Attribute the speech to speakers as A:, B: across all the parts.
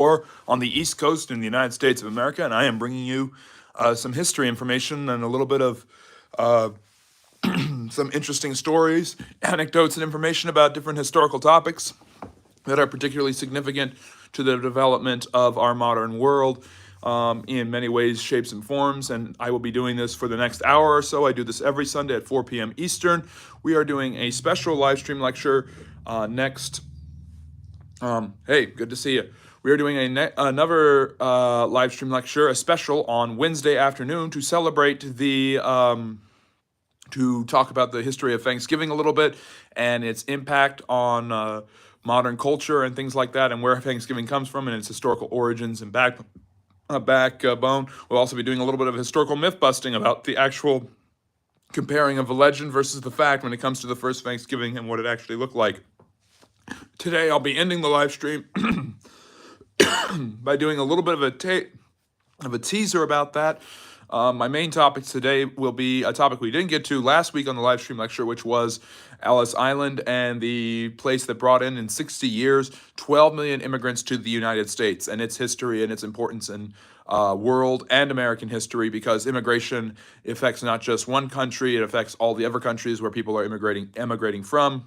A: or on the East Coast in the United States of America, and I am bringing you some history information and a little bit of some interesting stories, anecdotes, and information about different historical topics that are particularly significant to the development of our modern world in many ways, shapes, and forms. And I will be doing this for the next hour or so. I do this every Sunday at 4 p.m. Eastern. We are doing a special live stream lecture next. Hey, good to see you. We are doing another live stream lecture, a special on Wednesday afternoon to celebrate to talk about the history of Thanksgiving a little bit and its impact on modern culture and things like that, and where Thanksgiving comes from and its historical origins and backbone. We'll also be doing a little bit of historical myth busting about the actual comparing of the legend versus the fact when it comes to the first Thanksgiving and what it actually looked like. Today, I'll be ending the live stream by doing a little bit of a teaser about that. My main topics today will be a topic we didn't get to last week on the live stream lecture, which was Ellis Island and the place that brought in 60 years, 12 million immigrants to the United States, and its history and its importance in world and American history, because immigration affects not just one country, it affects all the other countries where people are emigrating from.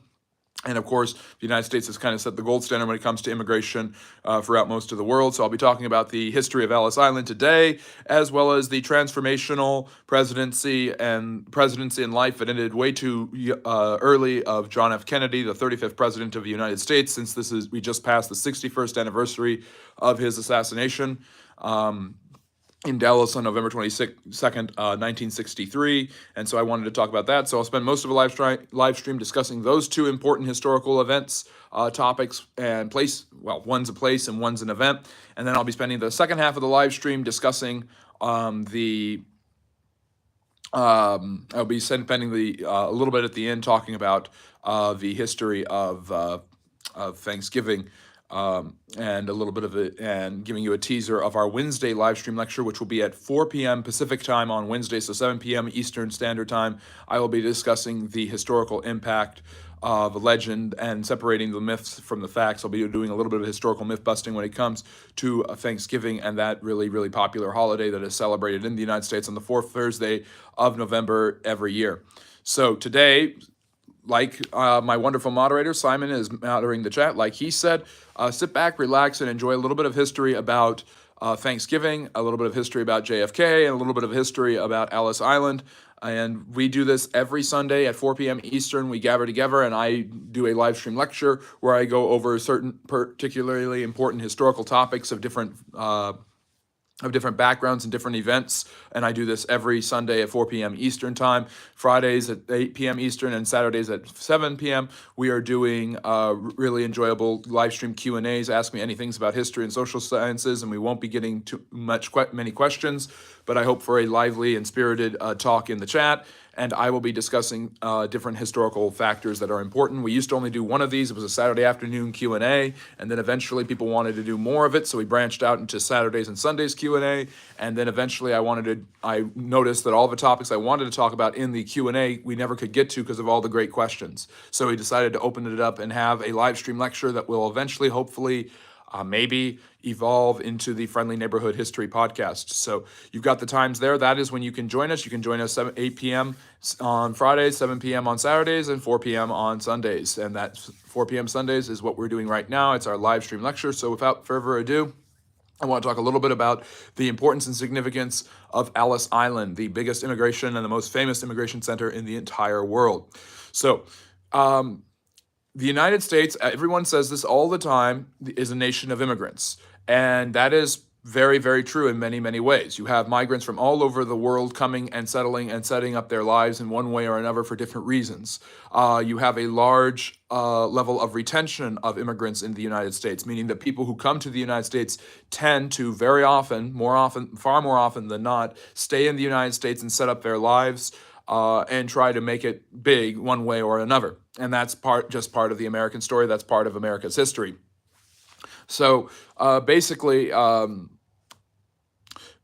A: And of course, the United States has kind of set the gold standard when it comes to immigration throughout most of the world. So I'll be talking about the history of Ellis Island today, as well as the transformational presidency and life that ended way too early of John F. Kennedy, the 35th president of the United States, since we just passed the 61st anniversary of his assassination. In Dallas on November 22nd, 1963, and so I wanted to talk about that. So I'll spend most of the live stream discussing those two important historical events, topics, and place. Well, one's a place and one's an event, and then I'll be spending the second half of the live stream discussing I'll be spending a little bit at the end talking about the history of Thanksgiving. And a little bit of it, and giving you a teaser of our Wednesday live stream lecture, which will be at 4 p.m. Pacific time on Wednesday, so 7 p.m. Eastern Standard Time. I will be discussing the historical impact of a legend and separating the myths from the facts. I'll be doing a little bit of historical myth busting when it comes to Thanksgiving and that really, really popular holiday that is celebrated in the United States on the fourth Thursday of November every year. So today, like my wonderful moderator, Simon, is moderating the chat. Like he said, sit back, relax, and enjoy a little bit of history about Thanksgiving, a little bit of history about JFK, and a little bit of history about Ellis Island. And we do this every Sunday at 4 p.m. Eastern. We gather together, and I do a live stream lecture where I go over certain particularly important historical topics of different backgrounds and different events, and I do this every Sunday at 4 p.m. Eastern Time, Fridays at 8 p.m. Eastern, and Saturdays at 7 p.m. We are doing really enjoyable live stream Q&As, Ask Me Anything about history and social sciences, and we won't be getting too many questions, but I hope for a lively and spirited talk in the chat. And I will be discussing different historical factors that are important. We used to only do one of these. It was a Saturday afternoon Q&A, and then eventually people wanted to do more of it, so we branched out into Saturdays and Sundays Q&A, and then eventually I noticed that all the topics I wanted to talk about in the Q&A we never could get to because of all the great questions. So we decided to open it up and have a live stream lecture that will eventually, hopefully, maybe evolve into the Friendly Neighborhood History Podcast. So you've got the times there. That is when you can join us. You can join us 8 p.m. on Fridays, 7 p.m. on Saturdays, and 4 p.m. on Sundays. And that 4 p.m. Sundays is what we're doing right now. It's our live stream lecture. So without further ado, I want to talk a little bit about the importance and significance of Ellis Island, the biggest immigration and the most famous immigration center in the entire world. So, the United States, everyone says this all the time, is a nation of immigrants. And that is very, very true in many, many ways. You have migrants from all over the world coming and settling and setting up their lives in one way or another for different reasons. You have a large level of retention of immigrants in the United States, meaning that people who come to the United States tend to far more often than not, stay in the United States and set up their lives and try to make it big one way or another. And that's just part of the American story. That's part of America's history. So basically,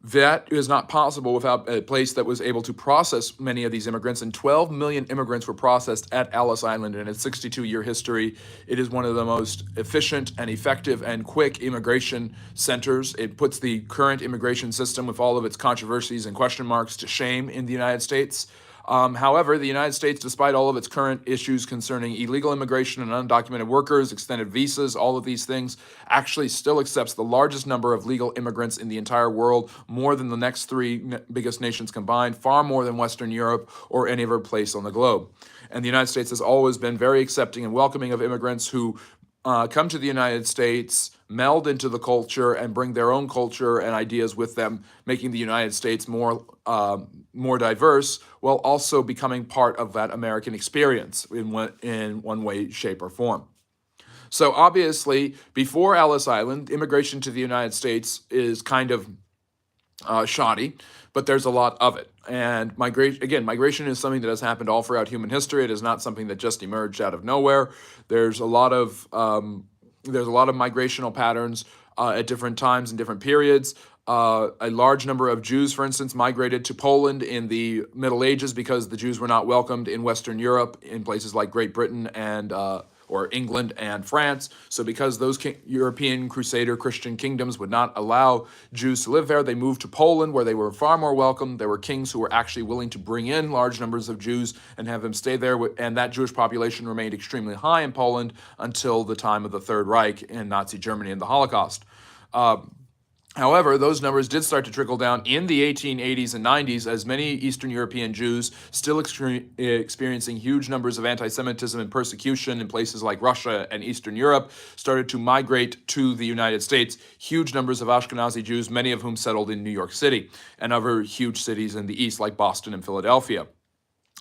A: That is not possible without a place that was able to process many of these immigrants, and 12 million immigrants were processed at Ellis Island in its 62-year history. It is one of the most efficient and effective and quick immigration centers. It puts the current immigration system, with all of its controversies and question marks, to shame in the United States. However, the United States, despite all of its current issues concerning illegal immigration and undocumented workers, extended visas, all of these things, actually still accepts the largest number of legal immigrants in the entire world, more than the next three biggest nations combined, far more than Western Europe or any other place on the globe. And the United States has always been very accepting and welcoming of immigrants who come to the United States, meld into the culture, and bring their own culture and ideas with them, making the United States more diverse, while also becoming part of that American experience in one way, shape, or form. So obviously, before Ellis Island, immigration to the United States is kind of shoddy, but there's a lot of it. And migration is something that has happened all throughout human history. It is not something that just emerged out of nowhere. There's a lot of migrational patterns at different times and different periods. A large number of Jews, for instance, migrated to Poland in the Middle Ages because the Jews were not welcomed in Western Europe, in places like Great Britain and or England and France. So because those European Crusader Christian kingdoms would not allow Jews to live there, they moved to Poland, where they were far more welcome. There were kings who were actually willing to bring in large numbers of Jews and have them stay there. And that Jewish population remained extremely high in Poland until the time of the Third Reich in Nazi Germany and the Holocaust. However, those numbers did start to trickle down in the 1880s and 90s, as many Eastern European Jews, still experiencing huge numbers of anti-Semitism and persecution in places like Russia and Eastern Europe, started to migrate to the United States. Huge numbers of Ashkenazi Jews, many of whom settled in New York City and other huge cities in the East like Boston and Philadelphia.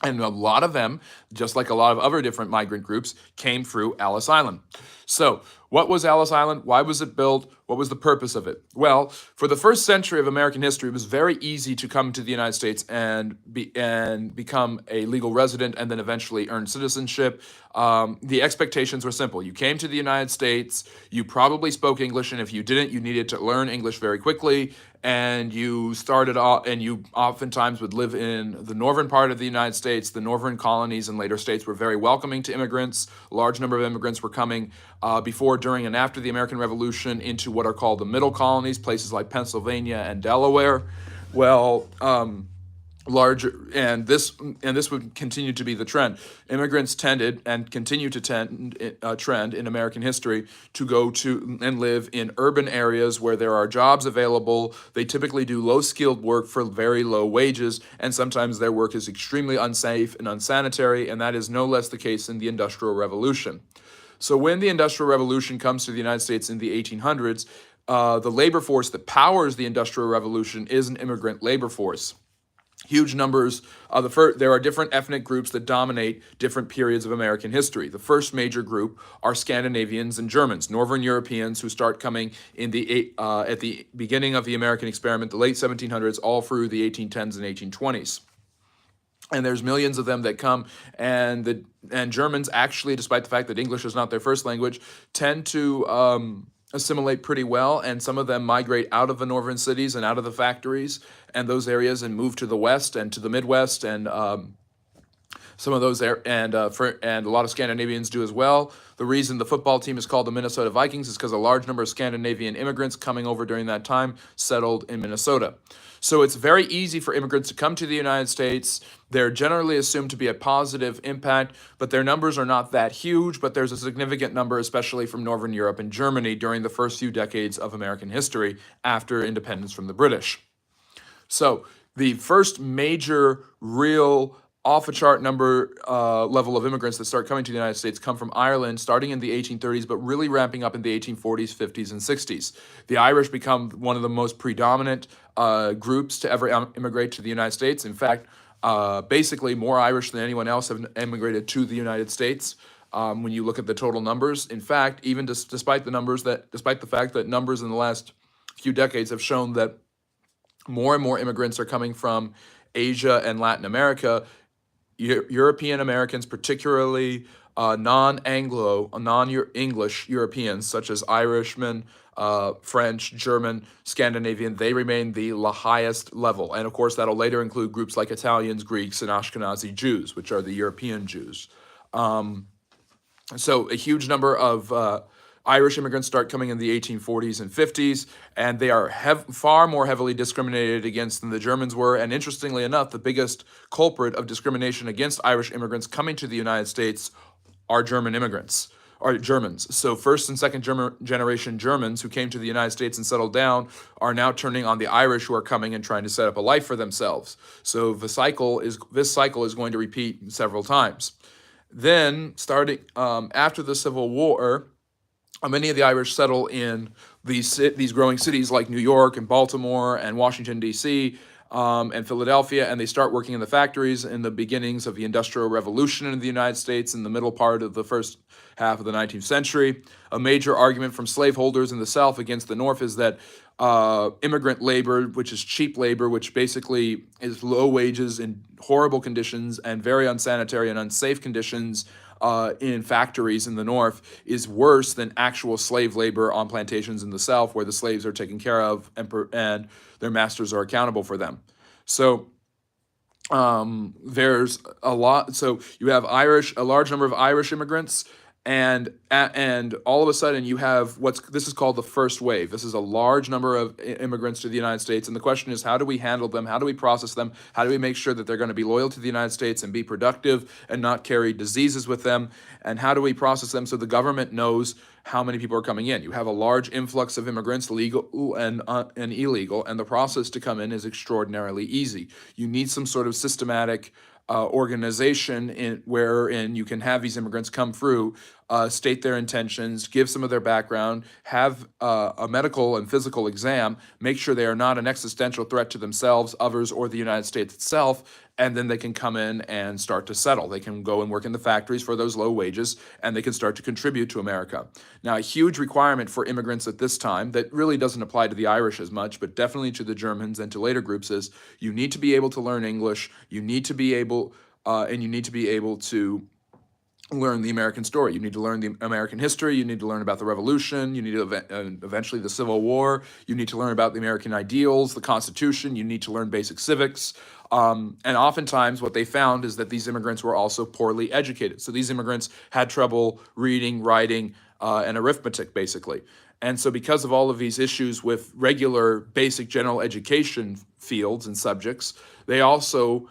A: And a lot of them, just like a lot of other different migrant groups, came through Ellis Island. So, what was Ellis Island? Why was it built? What was the purpose of it? Well, for the first century of American history, it was very easy to come to the United States and become a legal resident and then eventually earn citizenship. The expectations were simple. You came to the United States, you probably spoke English, and if you didn't, you needed to learn English very quickly. And you started off, and you oftentimes would live in the northern part of the United States. The northern colonies and later states were very welcoming to immigrants. A large number of immigrants were coming before, during, and after the American Revolution into what are called the middle colonies, places like Pennsylvania and Delaware. Well, this would continue to be the trend. Immigrants tended and continue to trend in American history to go to and live in urban areas where there are jobs available. They typically do low-skilled work for very low wages, and sometimes their work is extremely unsafe and unsanitary, and that is no less the case in the Industrial Revolution. So when the Industrial Revolution comes to the United States in the 1800s, the labor force that powers the Industrial Revolution is an immigrant labor force. Huge numbers. There are different ethnic groups that dominate different periods of American history. The first major group are Scandinavians and Germans, Northern Europeans, who start coming in at the beginning of the American experiment, the late 1700s, all through the 1810s and 1820s. And there's millions of them that come, and Germans actually, despite the fact that English is not their first language, tend to assimilate pretty well, and some of them migrate out of the northern cities and out of the factories and those areas and move to the west and to the Midwest, and some of those and a lot of Scandinavians do as well. The reason the football team is called the Minnesota Vikings is because a large number of Scandinavian immigrants coming over during that time settled in Minnesota. So it's very easy for immigrants to come to the United States. They're generally assumed to be a positive impact, but their numbers are not that huge, but there's a significant number, especially from Northern Europe and Germany, during the first few decades of American history after independence from the British. So the first major real off-the-chart number level of immigrants that start coming to the United States come from Ireland, starting in the 1830s, but really ramping up in the 1840s, 50s, and 60s. The Irish become one of the most predominant groups to ever immigrate to the United States. In fact, basically more Irish than anyone else have immigrated to the United States. When you look at the total numbers, in fact, even despite the fact that numbers in the last few decades have shown that more and more immigrants are coming from Asia and Latin America, European Americans, particularly non-Anglo, non-English Europeans, such as Irishmen, French, German, Scandinavian, they remain the highest level. And of course, that'll later include groups like Italians, Greeks, and Ashkenazi Jews, which are the European Jews. So a huge number of Irish immigrants start coming in the 1840s and 50s, and they are far more heavily discriminated against than the Germans were. And interestingly enough, the biggest culprit of discrimination against Irish immigrants coming to the United States are German immigrants, are Germans. So first and second generation Germans who came to the United States and settled down are now turning on the Irish who are coming and trying to set up a life for themselves. So this cycle is going to repeat several times. Then, starting after the Civil War, many of the Irish settle in these growing cities like New York and Baltimore and Washington, D.C., and Philadelphia, and they start working in the factories in the beginnings of the Industrial Revolution in the United States in the middle part of the first half of the 19th century. A major argument from slaveholders in the South against the North is that immigrant labor, which is cheap labor, which basically is low wages in horrible conditions and very unsanitary and unsafe conditions in factories in the North, is worse than actual slave labor on plantations in the South, where the slaves are taken care of and their masters are accountable for them. So there's a lot. So you have a large number of Irish immigrants, and all of a sudden you have this is called the first wave. This is a large number of immigrants to the United States, and the question is, how do we handle them? How do we process them? How do we make sure that they're going to be loyal to the United States and be productive and not carry diseases with them? And how do we process them so the government knows how many people are coming in? You have a large influx of immigrants, legal and illegal, and the process to come in is extraordinarily easy. You need some sort of systematic organization wherein you can have these immigrants come through, state their intentions, give some of their background, have a medical and physical exam, make sure they are not an existential threat to themselves, others, or the United States itself, and then they can come in and start to settle. They can go and work in the factories for those low wages, and they can start to contribute to America. Now, a huge requirement for immigrants at this time that really doesn't apply to the Irish as much, but definitely to the Germans and to later groups, is you need to be able to learn English, you need to be able to learn the American story. You need to learn the American history. You need to learn about the Revolution. You need to eventually the Civil War. You need to learn about the American ideals, the Constitution. You need to learn basic civics. And oftentimes what they found is that these immigrants were also poorly educated. So these immigrants had trouble reading, writing, and arithmetic, basically. And so because of all of these issues with regular basic general education fields and subjects, they also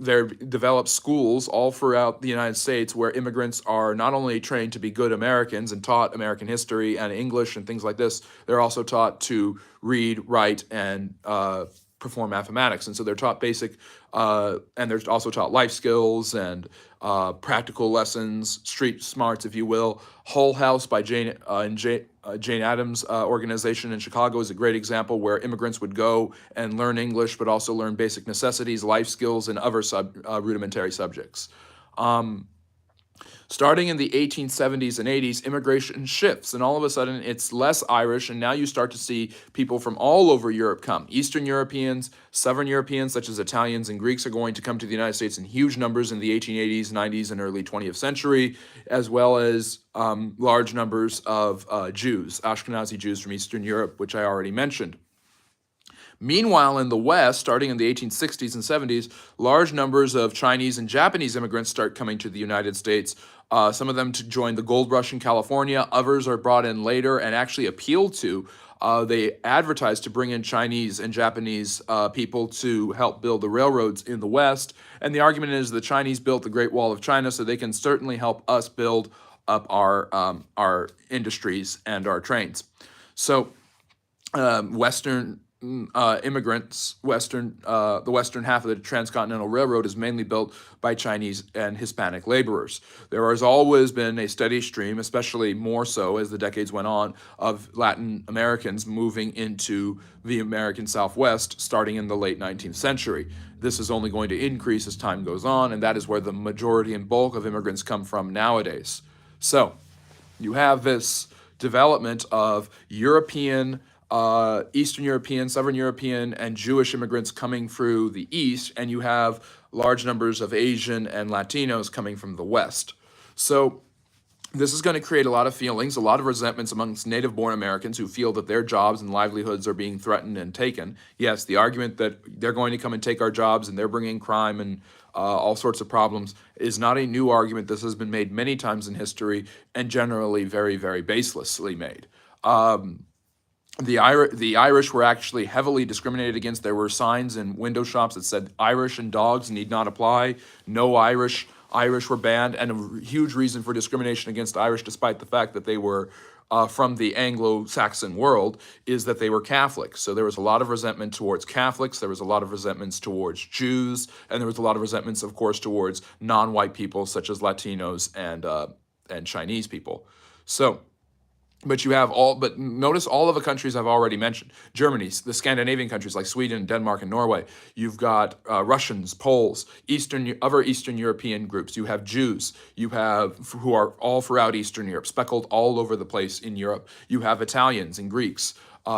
A: develop schools all throughout the United States where immigrants are not only trained to be good Americans and taught American history and English and things like this, they're also taught to read, write, and perform mathematics. And so they're taught basic, and they're also taught life skills and practical lessons, street smarts, if you will. Hull House by Jane Addams' organization in Chicago is a great example where immigrants would go and learn English, but also learn basic necessities, life skills, and other rudimentary subjects. Starting in the 1870s and 80s, immigration shifts, and all of a sudden it's less Irish, and now you start to see people from all over Europe come. Eastern Europeans, Southern Europeans, such as Italians and Greeks, are going to come to the United States in huge numbers in the 1880s, 90s, and early 20th century, as well as large numbers of Jews, Ashkenazi Jews from Eastern Europe, which I already mentioned. Meanwhile, in the West, starting in the 1860s and 70s, large numbers of Chinese and Japanese immigrants start coming to the United States. Some of them to join the gold rush in California. Others are brought in later and actually appealed to. They advertised to bring in Chinese and Japanese people to help build the railroads in the West. And the argument is the Chinese built the Great Wall of China, so they can certainly help us build up our industries and our trains. So Western immigrants, the western half of the Transcontinental Railroad is mainly built by Chinese and Hispanic laborers. There has always been a steady stream, especially more so as the decades went on, of Latin Americans moving into the American Southwest starting in the late 19th century. This is only going to increase as time goes on, and that is where the majority and bulk of immigrants come from nowadays. So you have this development of European, Eastern European, Southern European, and Jewish immigrants coming through the East, and you have large numbers of Asian and Latinos coming from the West. So This is going to create a lot of feelings, a lot of resentments amongst native-born Americans who feel that their jobs and livelihoods are being threatened and taken. Yes, the argument that they're going to come and take our jobs and they're bringing crime and all sorts of problems is not a new argument. This has been made many times in history and generally very, very baselessly made. The Irish were actually heavily discriminated against. There were signs in window shops that said Irish and dogs need not apply. No Irish. Irish were banned, and a huge reason for discrimination against Irish, despite the fact that they were from the Anglo-Saxon world, is that they were Catholic. So there was a lot of resentment towards Catholics. There was a lot of resentments towards Jews, and there was a lot of resentments, of course, towards non-white people such as Latinos and Chinese people. So. But notice all of the countries I've already mentioned. Germany, the Scandinavian countries like Sweden, Denmark, and Norway. You've got Russians, Poles, other Eastern European groups. You have Jews. You have, who are all throughout Eastern Europe, speckled all over the place in Europe. You have Italians and Greeks.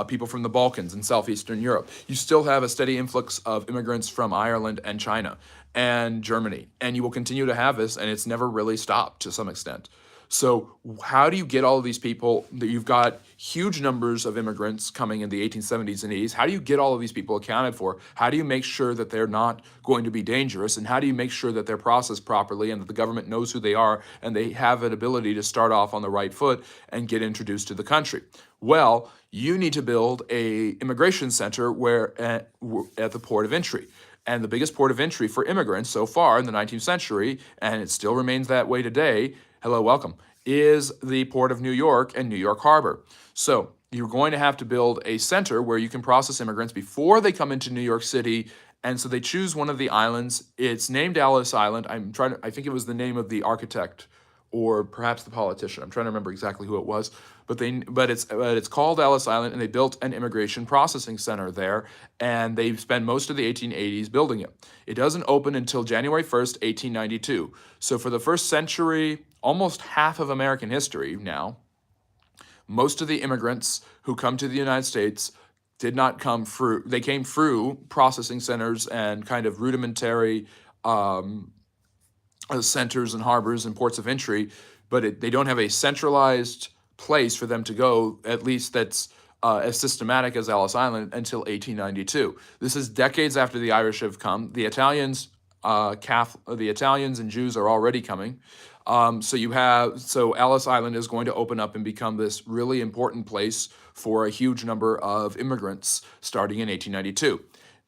A: People from the Balkans and Southeastern Europe. You still have a steady influx of immigrants from Ireland and China and Germany. And you will continue to have this, and it's never really stopped to some extent. So how do you get all of these people that you've got huge numbers of immigrants coming in the 1870s and 80s? How do you get all of these people accounted for? How do you make sure that they're not going to be dangerous? And how do you make sure that they're processed properly and that the government knows who they are and they have an ability to start off on the right foot and get introduced to the country? Well, you need to build a immigration center at the port of entry. And the biggest port of entry for immigrants so far in the 19th century, and it still remains that way today, hello, welcome, is the Port of New York and New York Harbor. So you're going to have to build a center where you can process immigrants before they come into New York City. And so they choose one of the islands. It's named Ellis Island. I think it was the name of the architect or perhaps the politician. I'm trying to remember exactly who it was. But it's called Ellis Island, and they built an immigration processing center there, and they spent most of the 1880s building it. It doesn't open until January 1st, 1892. So for the first century, almost half of American history now, most of the immigrants who come to the United States did not come through, they came through processing centers and kind of rudimentary centers and harbors and ports of entry, but they don't have a centralized place for them to go, at least that's as systematic as Ellis Island, until 1892. This is decades after the Irish have come. The Italians and Jews are already coming. So Ellis Island is going to open up and become this really important place for a huge number of immigrants starting in 1892.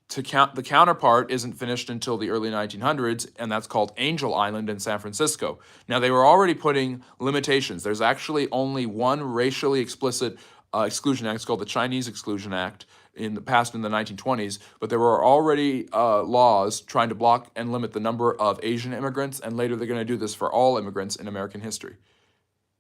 A: The counterpart isn't finished until the early 1900s, and that's called Angel Island in San Francisco. Now, they were already putting limitations. There's actually only one racially explicit exclusion act. It's called the Chinese Exclusion Act, passed in the 1920s, but there were already laws trying to block and limit the number of Asian immigrants, and later they're going to do this for all immigrants in American history.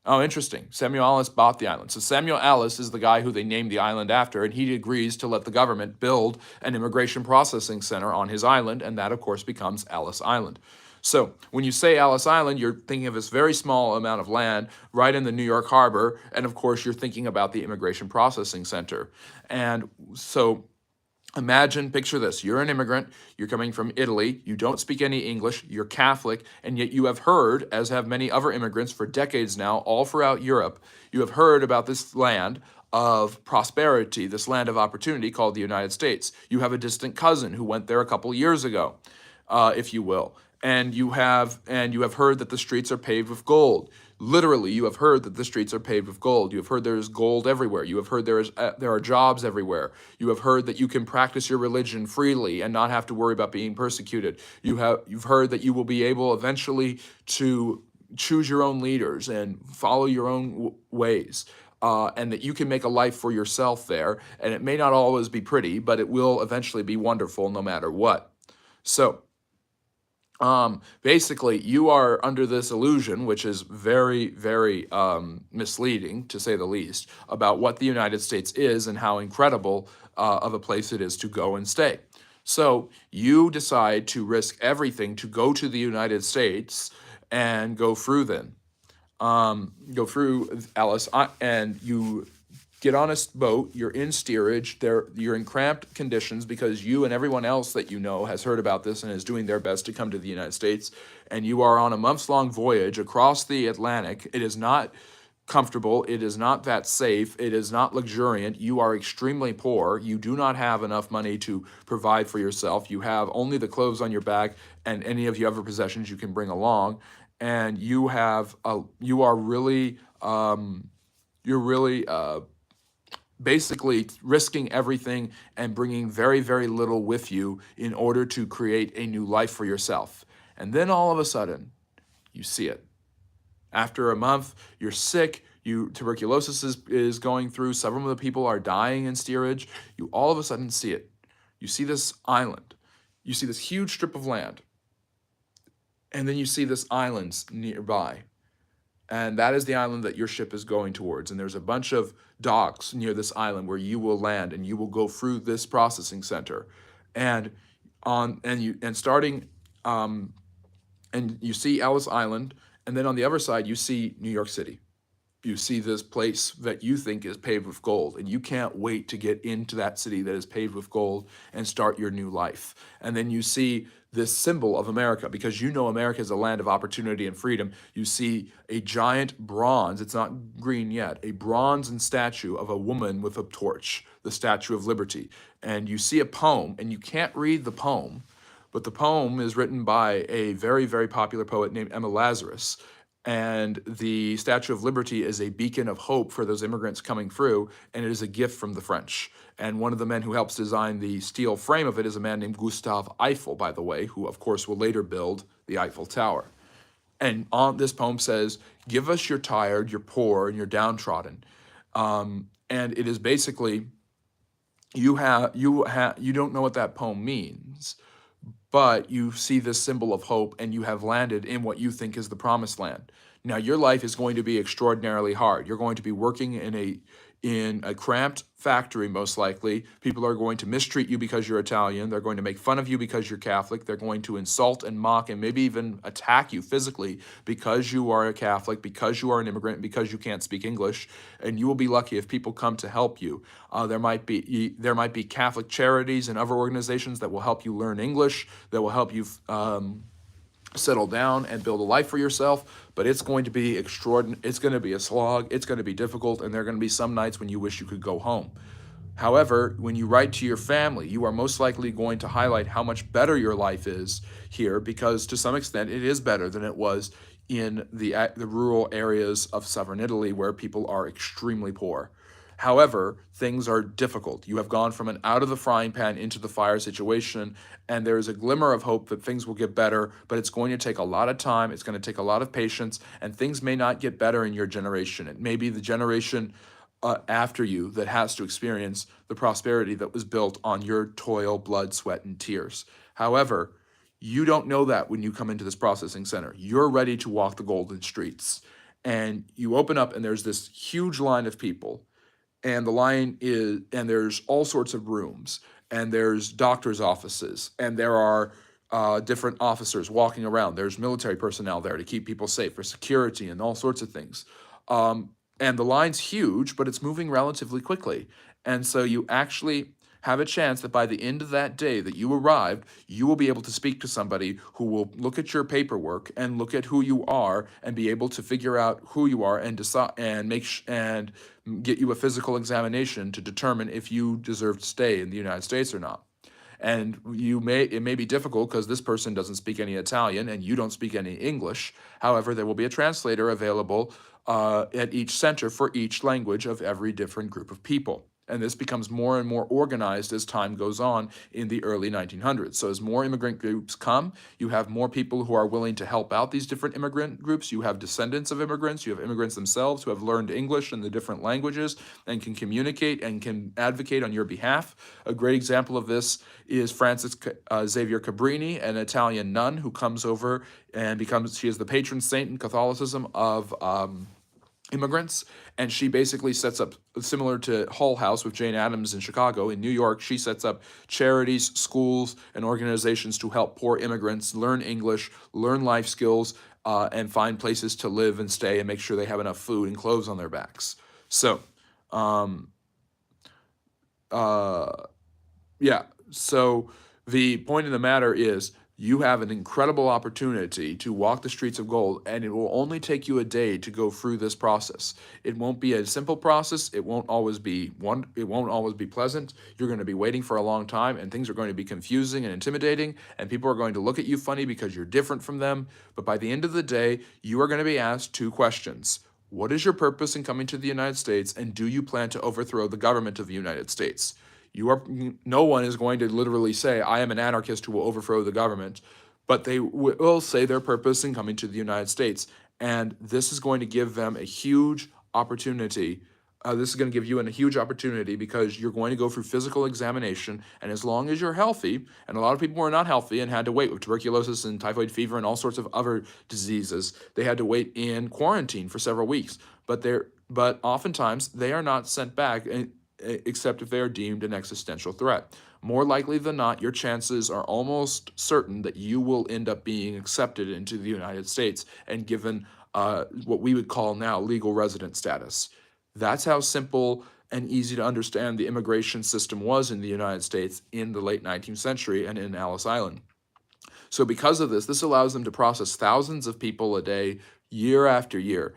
A: Oh, interesting. Samuel Ellis bought the island. So Samuel Ellis is the guy who they named the island after, and he agrees to let the government build an immigration processing center on his island, and that, of course, becomes Ellis Island. So when you say Ellis Island, you're thinking of this very small amount of land right in the New York Harbor, and of course, you're thinking about the immigration processing center. And so picture this. You're an immigrant, you're coming from Italy, you don't speak any English, you're Catholic, and yet you have heard, as have many other immigrants for decades now, all throughout Europe, you have heard about this land of prosperity, this land of opportunity called the United States. You have a distant cousin who went there a couple years ago, if you will. And you have heard that the streets are paved with gold. Literally, you have heard that the streets are paved with gold. You have heard there is gold everywhere. You have heard there are jobs everywhere. You have heard that you can practice your religion freely and not have to worry about being persecuted. You've heard that you will be able eventually to choose your own leaders and follow your own ways. And that you can make a life for yourself there. And it may not always be pretty, but it will eventually be wonderful no matter what. So, basically, you are under this illusion, which is very, very misleading, to say the least, about what the United States is and how incredible of a place it is to go and stay. So you decide to risk everything to go to the United States and go through Ellis, and you get on a boat, you're in steerage, you're in cramped conditions because you and everyone else that you know has heard about this and is doing their best to come to the United States, and you are on a months-long voyage across the Atlantic. It is not comfortable, it is not that safe, it is not luxuriant, you are extremely poor, you do not have enough money to provide for yourself, you have only the clothes on your back and any of your other possessions you can bring along, and you are really you're really basically risking everything and bringing very, very little with you in order to create a new life for yourself. And then all of a sudden, you see it. After a month, you're sick, tuberculosis is going through, several of the people are dying in steerage. You all of a sudden see it. You see this island. You see this huge strip of land. And then you see this island nearby. And that is the island that your ship is going towards. And there's a bunch of docks near this island where you will land and you will go through this processing center. And you see Ellis Island, and then on the other side you see New York City. You see this place that you think is paved with gold, and you can't wait to get into that city that is paved with gold and start your new life. And then you see this symbol of America, because you know America is a land of opportunity and freedom. You see a giant bronze, it's not green yet, a bronze statue of a woman with a torch, the Statue of Liberty. And you see a poem, and you can't read the poem, but the poem is written by a very, very popular poet named Emma Lazarus. And the Statue of Liberty is a beacon of hope for those immigrants coming through, and it is a gift from the French. And one of the men who helps design the steel frame of it is a man named Gustave Eiffel, by the way, who of course will later build the Eiffel Tower. And on this poem says, "Give us your tired, your poor, and your downtrodden." And it is basically, you don't know what that poem means, but you see this symbol of hope and you have landed in what you think is the promised land. Now, your life is going to be extraordinarily hard. You're going to be working in a cramped factory, most likely. People are going to mistreat you because you're Italian. They're going to make fun of you because you're Catholic. They're going to insult and mock and maybe even attack you physically because you are a Catholic, because you are an immigrant, because you can't speak English. And you will be lucky if people come to help you. There might be Catholic charities and other organizations that will help you learn English, that will help you settle down and build a life for yourself, but it's going to be extraordinary. It's going to be a slog. It's going to be difficult, and there are going to be some nights when you wish you could go home. However, when you write to your family, you are most likely going to highlight how much better your life is here, because to some extent it is better than it was in the rural areas of southern Italy where people are extremely poor. However, things are difficult. You have gone from an out of the frying pan into the fire situation, and there is a glimmer of hope that things will get better, but it's going to take a lot of time, it's going to take a lot of patience, and things may not get better in your generation. It may be the generation after you that has to experience the prosperity that was built on your toil, blood, sweat, and tears. However, you don't know that when you come into this processing center. You're ready to walk the golden streets. And you open up, and there's this huge line of people. And there's all sorts of rooms, and there's doctors' offices, and there are different officers walking around. There's military personnel there to keep people safe for security and all sorts of things. And the line's huge, but it's moving relatively quickly. And so you actually have a chance that by the end of that day that you arrived, you will be able to speak to somebody who will look at your paperwork and look at who you are and be able to figure out who you are and decide and get you a physical examination to determine if you deserve to stay in the United States or not. And it may be difficult because this person doesn't speak any Italian and you don't speak any English. However, there will be a translator available at each center for each language of every different group of people. And this becomes more and more organized as time goes on in the early 1900s. So as more immigrant groups come, you have more people who are willing to help out these different immigrant groups. You have descendants of immigrants. You have immigrants themselves who have learned English and the different languages and can communicate and can advocate on your behalf. A great example of this is Frances Xavier Cabrini, an Italian nun who comes over and she is the patron saint in Catholicism of immigrants, and she basically sets up, similar to Hull House with Jane Addams in Chicago, in New York, she sets up charities, schools, and organizations to help poor immigrants learn English, learn life skills, and find places to live and stay and make sure they have enough food and clothes on their backs. So yeah. So the point of the matter is you have an incredible opportunity to walk the streets of gold, and it will only take you a day to go through this process. It won't be a simple process. It won't always be pleasant. You're going to be waiting for a long time, and things are going to be confusing and intimidating, and people are going to look at you funny because you're different from them. But by the end of the day, you are going to be asked two questions. What is your purpose in coming to the United States, and do you plan to overthrow the government of the United States? No one is going to literally say, I am an anarchist who will overthrow the government, but they will say their purpose in coming to the United States. And this is going to give them a huge opportunity. This is going to give you a huge opportunity because you're going to go through physical examination. And as long as you're healthy, and a lot of people were not healthy and had to wait with tuberculosis and typhoid fever and all sorts of other diseases, they had to wait in quarantine for several weeks. But oftentimes they are not sent back, except if they are deemed an existential threat. More likely than not, your chances are almost certain that you will end up being accepted into the United States and given what we would call now legal resident status. That's how simple and easy to understand the immigration system was in the United States in the late 19th century and in Ellis Island. So because of this allows them to process thousands of people a day, year after year.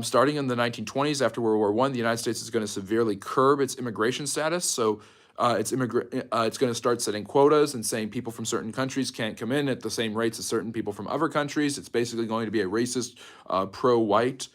A: Starting in the 1920s, after World War I, the United States is going to severely curb its immigration status. So it's going to start setting quotas and saying people from certain countries can't come in at the same rates as certain people from other countries. It's basically going to be a racist, pro-white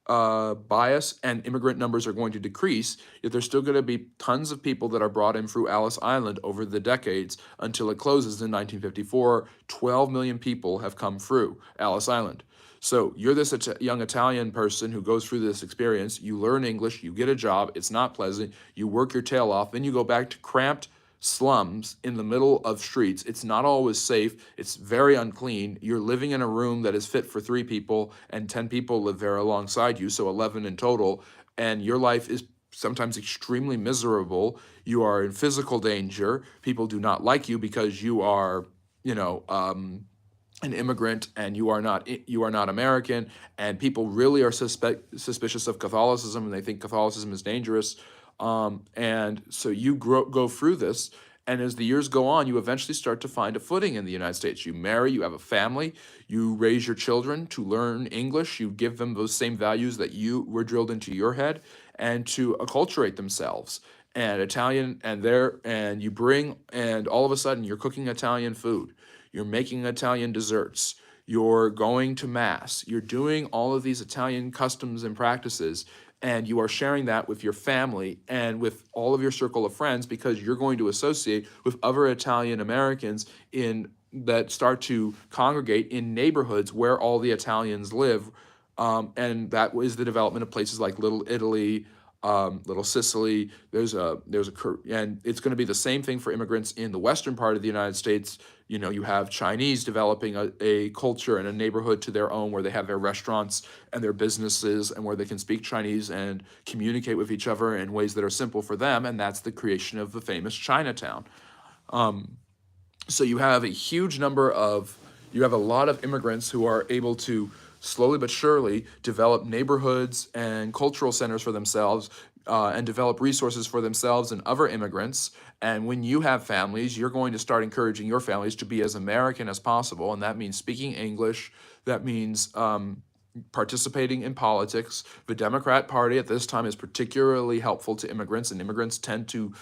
A: bias, and immigrant numbers are going to decrease, yet there's still going to be tons of people that are brought in through Ellis Island over the decades until it closes in 1954. 12 million people have come through Ellis Island. So you're this young Italian person who goes through this experience, you learn English, you get a job, it's not pleasant, you work your tail off, then you go back to cramped slums in the middle of streets. It's not always safe. It's very unclean. You're living in a room that is fit for 3 people, and 10 people live there alongside you, so 11 in total. And your life is sometimes extremely miserable. You are in physical danger. People do not like you because you are, an immigrant, and you are not American. And people really are suspicious of Catholicism, and they think Catholicism is dangerous. And so you go through this, and as the years go on, you eventually start to find a footing in the United States. You marry, you have a family, you raise your children to learn English, you give them those same values that you were drilled into your head, and to acculturate themselves. And Italian, and you bring, and all of a sudden you're cooking Italian food, you're making Italian desserts, you're going to mass, you're doing all of these Italian customs and practices, and you are sharing that with your family and with all of your circle of friends, because you're going to associate with other Italian Americans that start to congregate in neighborhoods where all the Italians live. And that was the development of places like Little Italy, Little Sicily. And it's going to be the same thing for immigrants in the western part of the United States. You have Chinese developing a culture and a neighborhood to their own, where they have their restaurants and their businesses, and where they can speak Chinese and communicate with each other in ways that are simple for them. And that's the creation of the famous Chinatown. So you have a lot of immigrants who are able to slowly but surely develop neighborhoods and cultural centers for themselves, and develop resources for themselves and other immigrants. And when you have families, you're going to start encouraging your families to be as American as possible. And that means speaking English. That means participating in politics. The Democrat Party at this time is particularly helpful to immigrants, and immigrants tend to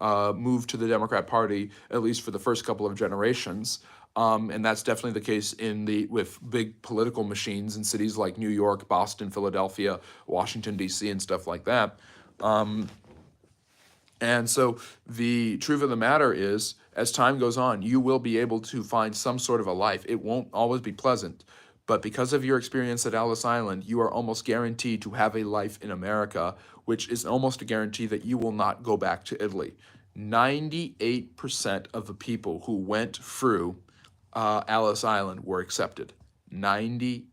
A: move to the Democrat Party, at least for the first couple of generations. And that's definitely the case with big political machines in cities like New York, Boston, Philadelphia, Washington, D.C., and stuff like that. And so the truth of the matter is, as time goes on, you will be able to find some sort of a life. It won't always be pleasant, but because of your experience at Ellis Island, you are almost guaranteed to have a life in America, which is almost a guarantee that you will not go back to Italy. 98% of the people who went through Ellis Island were accepted. 98%.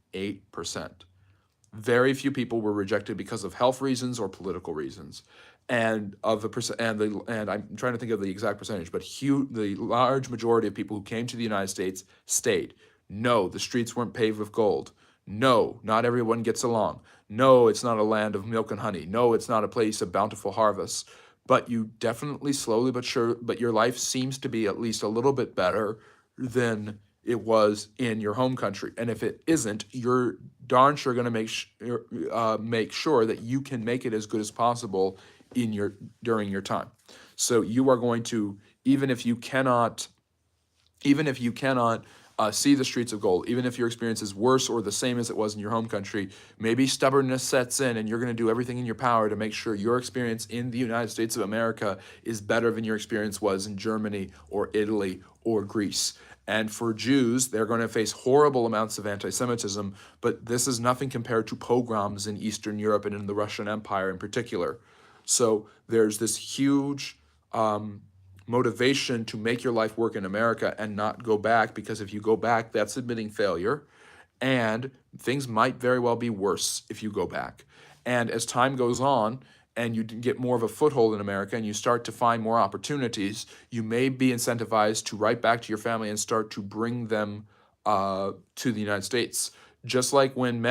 A: Very few people were rejected because of health reasons or political reasons. And I'm trying to think of the exact percentage, but the large majority of people who came to the United States stayed. No, the streets weren't paved with gold. No, not everyone gets along. No, it's not a land of milk and honey. No, it's not a place of bountiful harvests. but you definitely slowly but sure, but your life seems to be at least a little bit better than it was in your home country. And if it isn't, you're darn sure going to make sure that you can make it as good as possible in your during your time. So you are going to, even if you cannot see the streets of gold, even if your experience is worse or the same as it was in your home country, maybe stubbornness sets in and you're going to do everything in your power to make sure your experience in the United States of America is better than your experience was in Germany or Italy or Greece. And for Jews, they're going to face horrible amounts of anti-Semitism, but this is nothing compared to pogroms in Eastern Europe and in the Russian Empire in particular. So there's this huge motivation to make your life work in America and not go back, because if you go back, that's admitting failure, and things might very well be worse if you go back. And as time goes on and you get more of a foothold in America and you start to find more opportunities, you may be incentivized to write back to your family and start to bring them to the United States. Just like when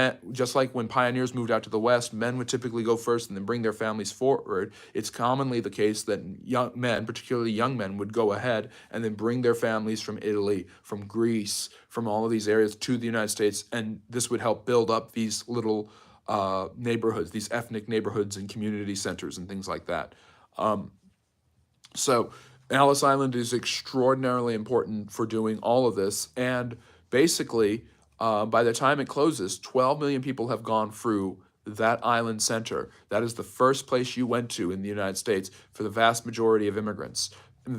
A: pioneers moved out to the West, men would typically go first and then bring their families forward. It's commonly the case that young men, particularly young men, would go ahead and then bring their families from Italy, from Greece, from all of these areas to the United States, and this would help build up these little neighborhoods, these ethnic neighborhoods and community centers and things like that. So Ellis Island is extraordinarily important for doing all of this, and basically, by the time it closes, 12 million people have gone through that island center. That is the first place you went to in the United States for the vast majority of immigrants.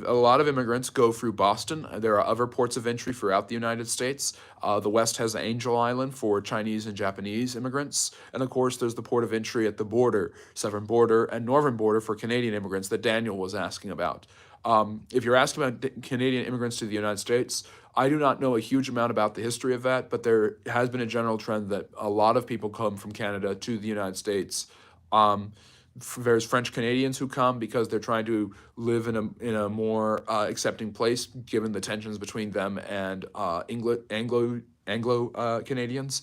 A: A lot of immigrants go through Boston. There are other ports of entry throughout the United States. The West has Angel Island for Chinese and Japanese immigrants. And of course, there's the port of entry at the border, southern border and northern border for Canadian immigrants that Daniel was asking about. If you're asking about Canadian immigrants to the United States, I do not know a huge amount about the history of that, but there has been a general trend that a lot of people come from Canada to the United States. There's French Canadians who come because they're trying to live in a more accepting place, given the tensions between them and Anglo Canadians.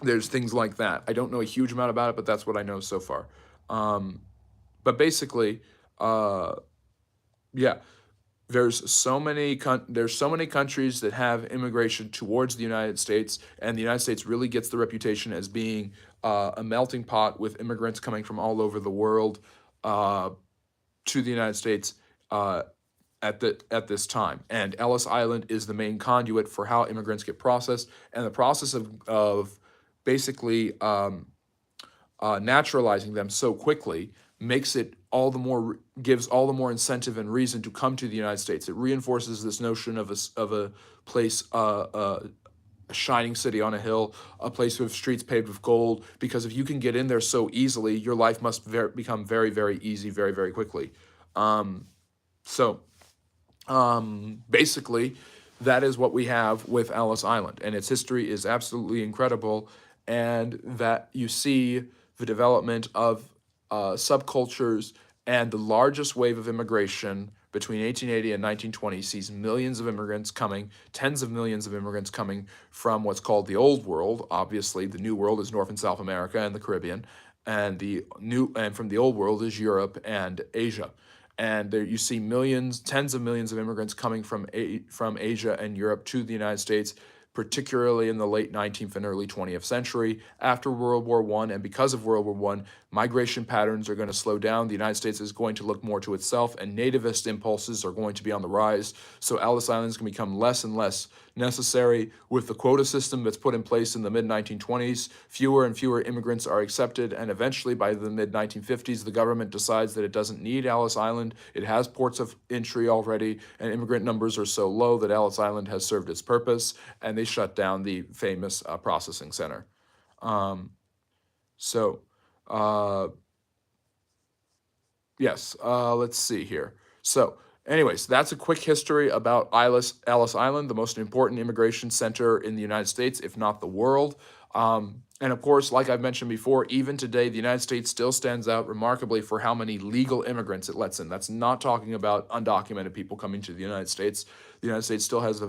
A: There's things like that. I don't know a huge amount about it, but that's what I know so far. But basically, yeah. There's so many countries that have immigration towards the United States, and the United States really gets the reputation as being a melting pot with immigrants coming from all over the world to the United States at this time. And Ellis Island is the main conduit for how immigrants get processed, and the process of basically naturalizing them so quickly makes it gives all the more incentive and reason to come to the United States. It reinforces this notion of a place, a shining city on a hill, a place with streets paved with gold. Because if you can get in there so easily, your life must become very, very easy, very, very quickly. Basically, that is what we have with Ellis Island, and its history is absolutely incredible. And that you see the development of subcultures, and the largest wave of immigration between 1880 and 1920 sees millions of immigrants coming, tens of millions of immigrants coming from what's called the Old World. Obviously, the New World is North and South America and the Caribbean, and from the Old World is Europe and Asia. And there you see tens of millions of immigrants coming from Asia and Europe to the United States, particularly in the late 19th and early 20th century. After World War I, and because of World War I, migration patterns are going to slow down. The United States is going to look more to itself, and nativist impulses are going to be on the rise. So Ellis Island is going to become less and less necessary. With the quota system that's put in place in the mid-1920s, fewer and fewer immigrants are accepted, and eventually by the mid-1950s, the government decides that it doesn't need Ellis Island. It has ports of entry already, and immigrant numbers are so low that Ellis Island has served its purpose, and they shut down the famous processing center. Yes, let's see here. So anyways, that's a quick history about Ellis Island, the most important immigration center in the United States, if not the world. And of course, like I've mentioned before, even today, the United States still stands out remarkably for how many legal immigrants it lets in. That's not talking about undocumented people coming to the United States. The United States still has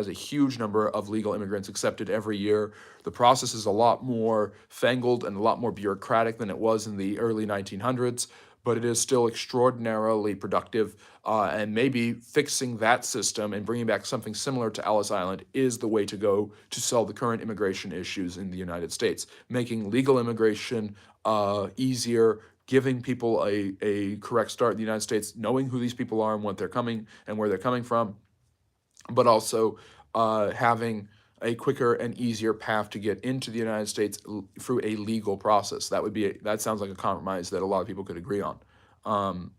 A: a huge number of legal immigrants accepted every year. The process is a lot more fangled and a lot more bureaucratic than it was in the early 1900s. but it is still extraordinarily productive. And maybe fixing that system and bringing back something similar to Ellis Island is the way to go to solve the current immigration issues in the United States. Making legal immigration easier, giving people a correct start in the United States, knowing who these people are and what they're coming and where they're coming from, but also having a quicker and easier path to get into the United States through a legal process. That sounds like a compromise that a lot of people could agree on.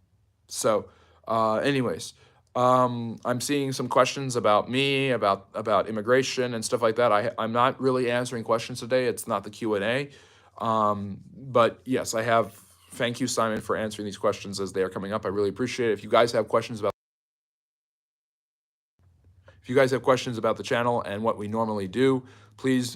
A: So, anyways, I'm seeing some questions about me, about immigration and stuff like that. I'm not really answering questions today. It's not the Q&A. But yes, I have. Thank you, Simon, for answering these questions as they are coming up. I really appreciate it. If you guys have questions about the channel and what we normally do, please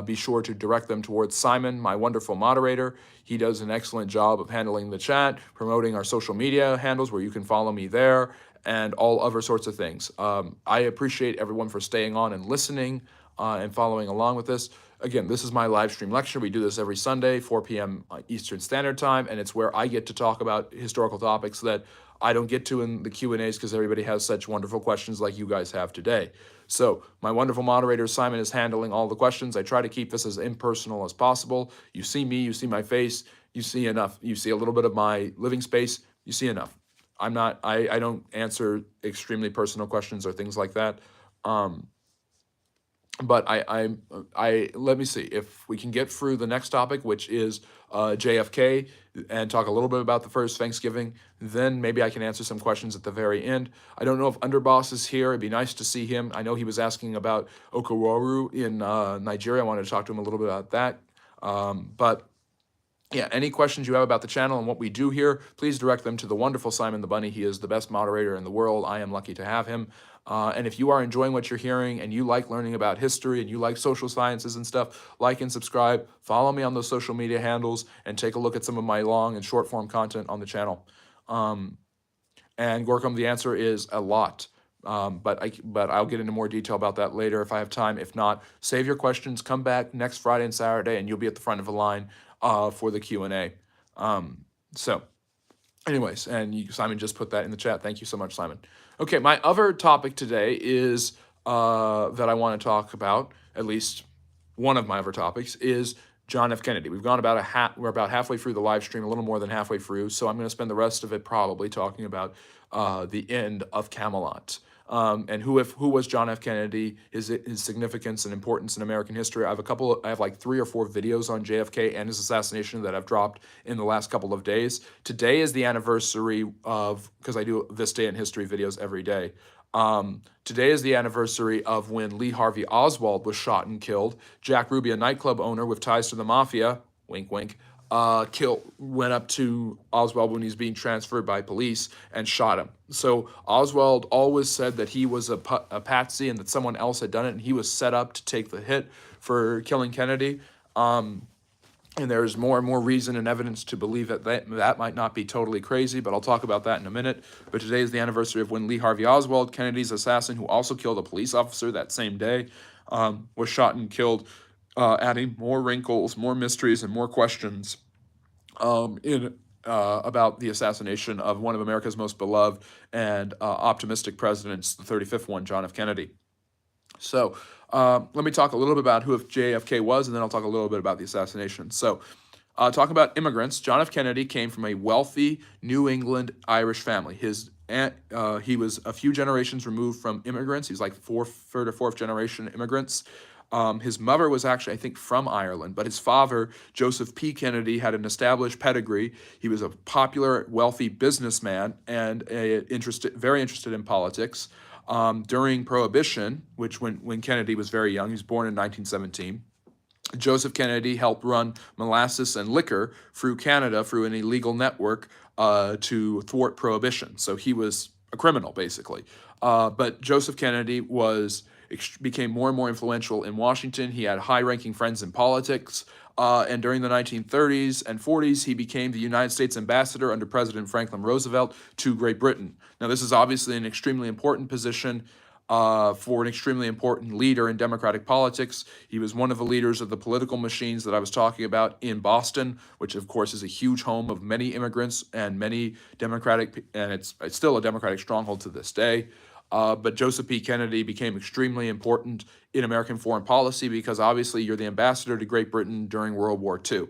A: be sure to direct them towards Simon, my wonderful moderator. He does an excellent job of handling the chat, promoting our social media handles where you can follow me there, and all other sorts of things. I appreciate everyone for staying on and listening and following along with this. Again, this is my live stream lecture. We do this every Sunday, 4 p.m. Eastern Standard Time, and it's where I get to talk about historical topics that I don't get to in the Q&As because everybody has such wonderful questions like you guys have today. So my wonderful moderator, Simon, is handling all the questions. I try to keep this as impersonal as possible. You see me, you see my face, you see enough. You see a little bit of my living space, you see enough. I don't answer extremely personal questions or things like that. But let me see if we can get through the next topic, which is JFK, and talk a little bit about the first Thanksgiving. Then maybe I can answer some questions at the very end. I don't know if Underboss is here. It'd be nice to see him. I know he was asking about Okororu in Nigeria. I wanted to talk to him a little bit about that. But yeah, any questions you have about the channel and what we do here, please direct them to the wonderful Simon the Bunny. He is the best moderator in the world. I am lucky to have him. And if you are enjoying what you're hearing and you like learning about history and you like social sciences and stuff, like and subscribe, follow me on those social media handles, and take a look at some of my long and short form content on the channel. And Gorkum, the answer is a lot. But I'll get into more detail about that later if I have time. If not, save your questions, come back next Friday and Saturday, and you'll be at the front of the line for the Q&A. So anyways, and Simon just put that in the chat. Thank you so much, Simon. Okay, my other topic today is that I want to talk about, at least one of my other topics, is John F. Kennedy. We've gone we're about halfway through the live stream, a little more than halfway through, so I'm going to spend the rest of it probably talking about the end of Camelot. And who was John F. Kennedy, his significance and importance in American history. I have like 3 or 4 videos on JFK and his assassination that I've dropped in the last couple of days. Today is the anniversary of, because I do This Day in History videos every day. Today is the anniversary of when Lee Harvey Oswald was shot and killed. Jack Ruby, a nightclub owner with ties to the mafia, wink, wink, went up to Oswald when he's being transferred by police and shot him. So Oswald always said that he was a patsy and that someone else had done it, and he was set up to take the hit for killing Kennedy. And there's more and more reason and evidence to believe that might not be totally crazy, but I'll talk about that in a minute. But today is the anniversary of when Lee Harvey Oswald, Kennedy's assassin, who also killed a police officer that same day, was shot and killed, adding more wrinkles, more mysteries, and more questions about the assassination of one of America's most beloved and optimistic presidents, the 35th one, John F. Kennedy. So let me talk a little bit about who JFK was, and then I'll talk a little bit about the assassination. So talking about immigrants, John F. Kennedy came from a wealthy New England Irish family. He was a few generations removed from immigrants. He's like third or fourth generation immigrants. His mother was actually, I think, from Ireland, but his father, Joseph P. Kennedy, had an established pedigree. He was a popular, wealthy businessman and very interested in politics. During Prohibition, which when Kennedy was very young, he was born in 1917, Joseph Kennedy helped run molasses and liquor through Canada through an illegal network to thwart Prohibition. So he was a criminal, basically. But Joseph Kennedy became more and more influential in Washington. He had high-ranking friends in politics. And during the 1930s and 40s, he became the United States ambassador under President Franklin Roosevelt to Great Britain. Now, this is obviously an extremely important position for an extremely important leader in Democratic politics. He was one of the leaders of the political machines that I was talking about in Boston, which of course is a huge home of many immigrants and many Democratic, and it's still a Democratic stronghold to this day. But Joseph P. Kennedy became extremely important in American foreign policy because obviously you're the ambassador to Great Britain during World War II.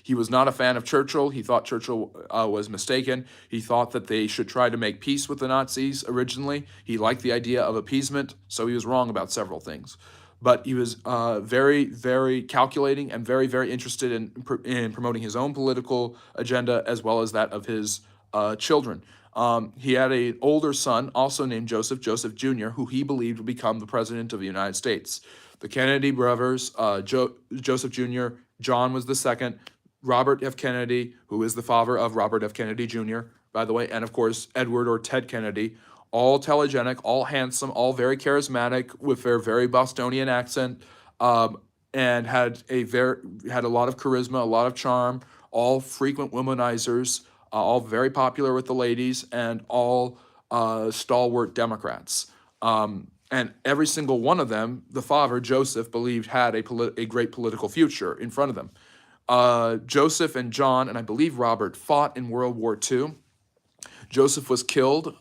A: He was not a fan of Churchill. He thought Churchill was mistaken. He thought that they should try to make peace with the Nazis originally. He liked the idea of appeasement, so he was wrong about several things. But he was very, very calculating and very, very interested in promoting his own political agenda as well as that of his children. He had an older son, also named Joseph Jr., who he believed would become the president of the United States. The Kennedy brothers, Joseph Jr., John was the second, Robert F. Kennedy, who is the father of Robert F. Kennedy Jr., by the way, and of course, Edward or Ted Kennedy, all telegenic, all handsome, all very charismatic with their very Bostonian accent, and had a lot of charisma, a lot of charm, all frequent womanizers, all very popular with the ladies, and all stalwart Democrats. And every single one of them, the father, Joseph, believed had a great political future in front of them. Joseph and John, and I believe Robert, fought in World War II. Joseph was killed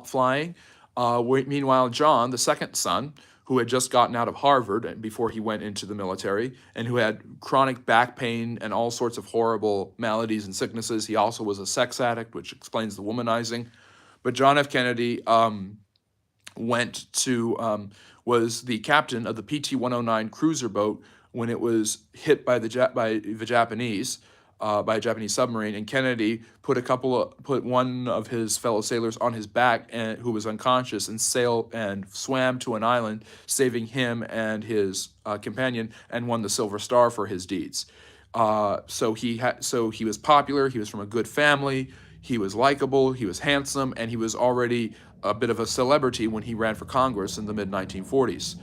A: flying. Meanwhile, John, the second son, who had just gotten out of Harvard before he went into the military, and who had chronic back pain and all sorts of horrible maladies and sicknesses. He also was a sex addict, which explains the womanizing. But John F. Kennedy was the captain of the PT-109 cruiser boat when it was hit by a Japanese submarine, and Kennedy put one of his fellow sailors on his back who was unconscious and swam to an island, saving him and his companion, and won the Silver Star for his deeds. So he was popular. He was from a good family. He was likable. He was handsome, and he was already a bit of a celebrity when he ran for Congress in the mid-1940s.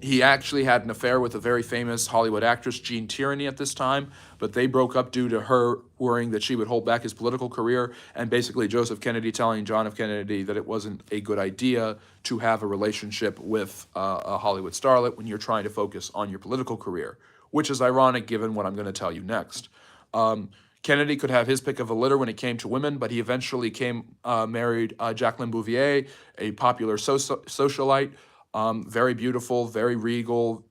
A: He actually had an affair with a very famous Hollywood actress, Jean Tierney, at this time, but they broke up due to her worrying that she would hold back his political career, and basically Joseph Kennedy telling John F. Kennedy that it wasn't a good idea to have a relationship with a Hollywood starlet when you're trying to focus on your political career, which is ironic given what I'm going to tell you next. Kennedy could have his pick of a litter when it came to women, but he eventually married Jacqueline Bouvier, a popular socialite, very beautiful, very regal,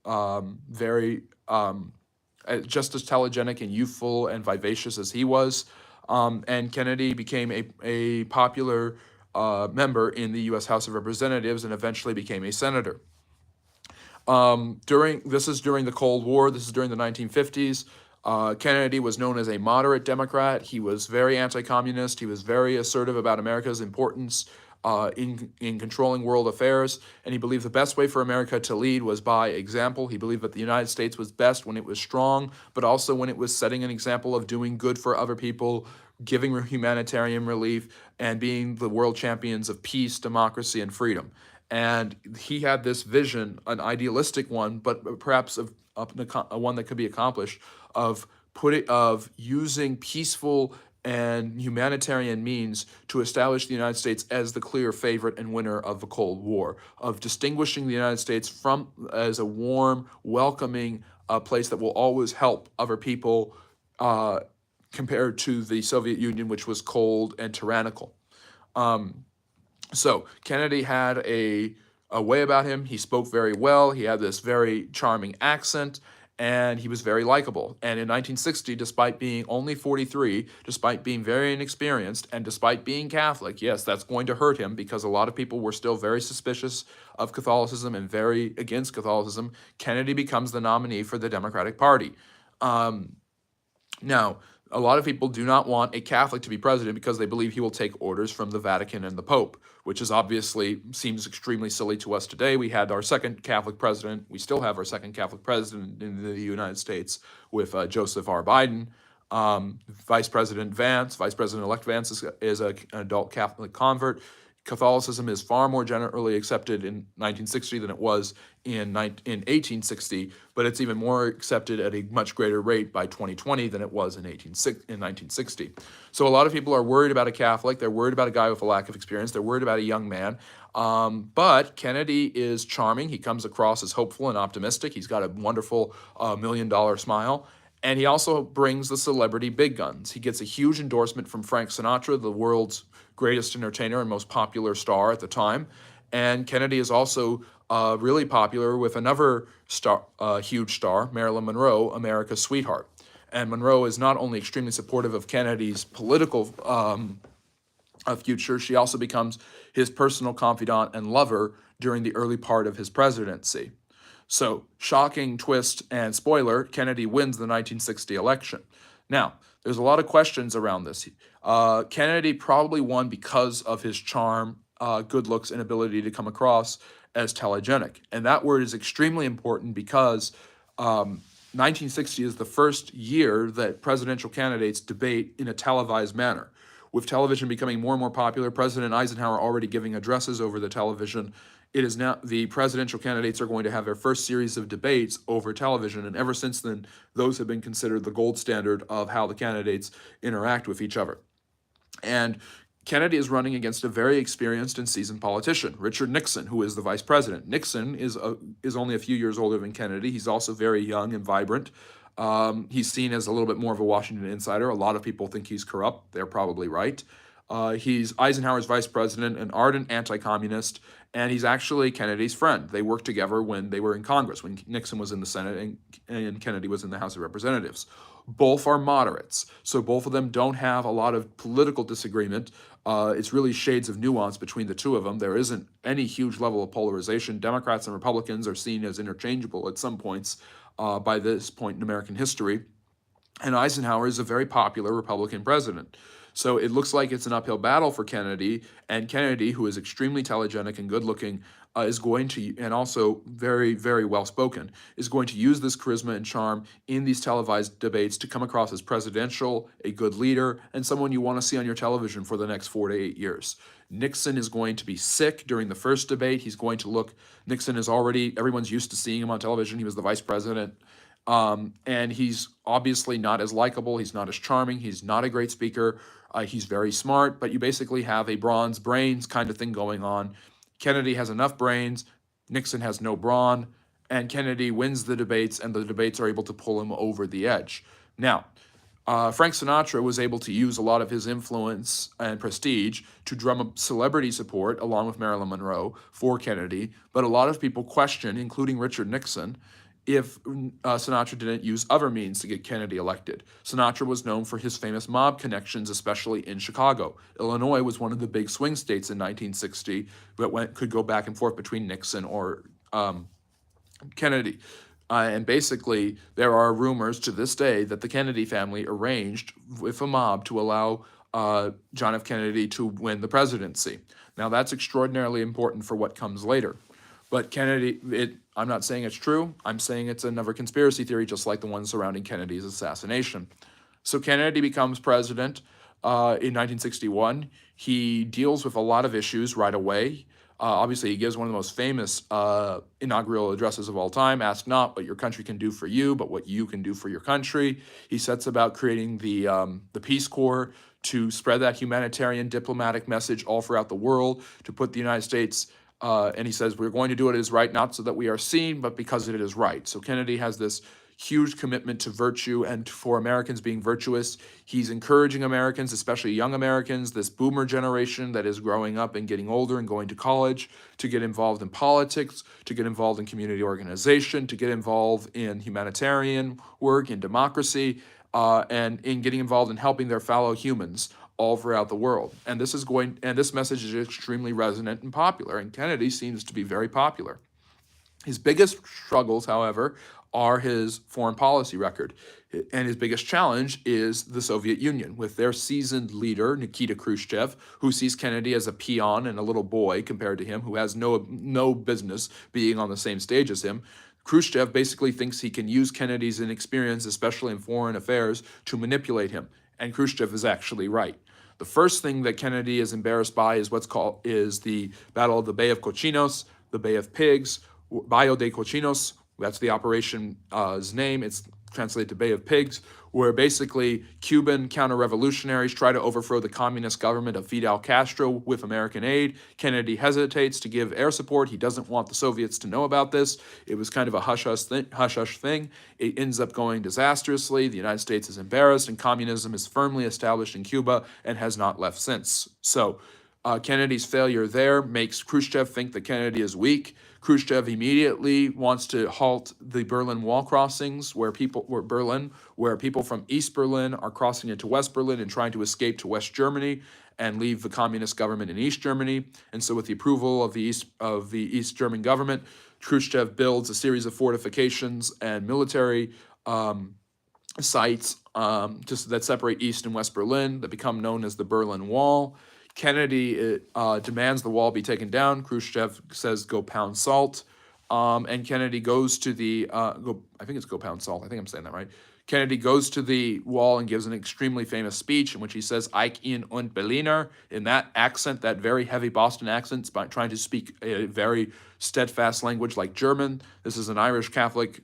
A: just as telegenic and youthful and vivacious as he was. And Kennedy became a popular member in the U.S. House of Representatives and eventually became a senator. This is during the Cold War. This is during the 1950s. Kennedy was known as a moderate Democrat. He was very anti-communist. He was very assertive about America's importance in controlling world affairs, and he believed the best way for America to lead was by example. He believed that the United States was best when it was strong, but also when it was setting an example of doing good for other people, giving humanitarian relief, and being the world champions of peace, democracy, and freedom. And he had this vision, an idealistic one, but perhaps one that could be accomplished, of using peaceful and humanitarian means to establish the United States as the clear favorite and winner of the Cold War, of distinguishing the United States as a warm, welcoming place that will always help other people compared to the Soviet Union, which was cold and tyrannical. So Kennedy had a way about him. He spoke very well. He had this very charming accent, and he was very likable. And in 1960, despite being only 43, despite being very inexperienced, and despite being Catholic, yes, that's going to hurt him because a lot of people were still very suspicious of Catholicism and very against Catholicism, Kennedy becomes the nominee for the Democratic Party. Now, a lot of people do not want a Catholic to be president because they believe he will take orders from the Vatican and the Pope, which is obviously seems extremely silly to us today. We had our second Catholic president. We still have our second Catholic president in the United States with Joseph R. Biden. Vice President-elect Vance is an adult Catholic convert. Catholicism is far more generally accepted in 1960 than it was in 1860, but it's even more accepted at a much greater rate by 2020 than it was in 1960. So a lot of people are worried about a Catholic. They're worried about a guy with a lack of experience. They're worried about a young man. But Kennedy is charming. He comes across as hopeful and optimistic. He's got a wonderful $1 million smile. And he also brings the celebrity big guns. He gets a huge endorsement from Frank Sinatra, the world's greatest entertainer and most popular star at the time. And Kennedy is also really popular with another huge star, Marilyn Monroe, America's sweetheart. And Monroe is not only extremely supportive of Kennedy's political future, she also becomes his personal confidant and lover during the early part of his presidency. So, shocking twist and spoiler, Kennedy wins the 1960 election. Now, there's a lot of questions around this. Kennedy probably won because of his charm, good looks, and ability to come across as telegenic. And that word is extremely important because 1960 is the first year that presidential candidates debate in a televised manner. With television becoming more and more popular, President Eisenhower already giving addresses over the television, it is now the presidential candidates are going to have their first series of debates over television, and ever since then, those have been considered the gold standard of how the candidates interact with each other. And Kennedy is running against a very experienced and seasoned politician, Richard Nixon, who is the vice president. Nixon is only a few years older than Kennedy. He's also very young and vibrant. He's seen as a little bit more of a Washington insider. A lot of people think he's corrupt. They're probably right. He's Eisenhower's vice president, an ardent anti-communist, and he's actually Kennedy's friend. They worked together when they were in Congress, when Nixon was in the Senate and Kennedy was in the House of Representatives. Both are moderates, so both of them don't have a lot of political disagreement. It's really shades of nuance between the two of them. There isn't any huge level of polarization. Democrats and Republicans are seen as interchangeable at some points by this point in American history. And Eisenhower is a very popular Republican president. So it looks like it's an uphill battle for Kennedy, and Kennedy, who is extremely telegenic and good-looking, is going to, and also very, very well-spoken, is going to use this charisma and charm in these televised debates to come across as presidential, a good leader, and someone you want to see on your television for the next 4 to 8 years. Nixon is going to be sick during the first debate. He's going to look, Nixon is already, everyone's used to seeing him on television. He was the vice president. And he's obviously not as likable. He's not as charming. He's not a great speaker. He's very smart, but you basically have a bronze brains kind of thing going on. Kennedy has enough brains. Nixon has no brawn. And Kennedy wins the debates, and the debates are able to pull him over the edge. Now, Frank Sinatra was able to use a lot of his influence and prestige to drum up celebrity support, along with Marilyn Monroe, for Kennedy. But a lot of people question, including Richard Nixon, if Sinatra didn't use other means to get Kennedy elected. Sinatra was known for his famous mob connections, especially in Chicago. Illinois was one of the big swing states in 1960 that could go back and forth between Nixon or Kennedy. And basically, there are rumors to this day that the Kennedy family arranged with a mob to allow John F. Kennedy to win the presidency. Now, that's extraordinarily important for what comes later. But Kennedy, I'm not saying it's true. I'm saying it's another conspiracy theory, just like the one surrounding Kennedy's assassination. So Kennedy becomes president in 1961. He deals with a lot of issues right away. Obviously, he gives one of the most famous inaugural addresses of all time, "Ask not what your country can do for you, but what you can do for your country." He sets about creating the Peace Corps to spread that humanitarian diplomatic message all throughout the world, to put the United States and he says, we're going to do what is right, not so that we are seen, but because it is right. So Kennedy has this huge commitment to virtue and for Americans being virtuous. He's encouraging Americans, especially young Americans, this boomer generation that is growing up and getting older and going to college, to get involved in politics, to get involved in community organization, to get involved in humanitarian work, in democracy, and in getting involved in helping their fellow humans all throughout the world. And this message is extremely resonant and popular, and Kennedy seems to be very popular. His biggest struggles, however, are his foreign policy record. And his biggest challenge is the Soviet Union, with their seasoned leader, Nikita Khrushchev, who sees Kennedy as a peon and a little boy compared to him, who has no business being on the same stage as him. Khrushchev basically thinks he can use Kennedy's inexperience, especially in foreign affairs, to manipulate him. And Khrushchev is actually right. The first thing that Kennedy is embarrassed by is the Battle of the Bay of Cochinos, the Bay of Pigs, Bayo de Cochinos. That's the operation's name. It's translated to Bay of Pigs, where basically Cuban counter-revolutionaries try to overthrow the communist government of Fidel Castro with American aid. Kennedy hesitates to give air support. He doesn't want the Soviets to know about this. It was kind of a hush-hush thing. It ends up going disastrously. The United States is embarrassed, and communism is firmly established in Cuba and has not left since. So Kennedy's failure there makes Khrushchev think that Kennedy is weak. Khrushchev immediately wants to halt the Berlin Wall crossings, where people from East Berlin are crossing into West Berlin and trying to escape to West Germany and leave the communist government in East Germany. And so, with the approval of the East German government, Khrushchev builds a series of fortifications and military sites just that separate East and West Berlin that become known as the Berlin Wall. Kennedy demands the wall be taken down. Khrushchev says, "Go pound salt," and Kennedy goes to the I think it's "Go pound salt." I think I'm saying that right. Kennedy goes to the wall and gives an extremely famous speech in which he says "Ich ihn und Berliner" in that accent, that very heavy Boston accent, by trying to speak a very steadfast language like German. This is an Irish Catholic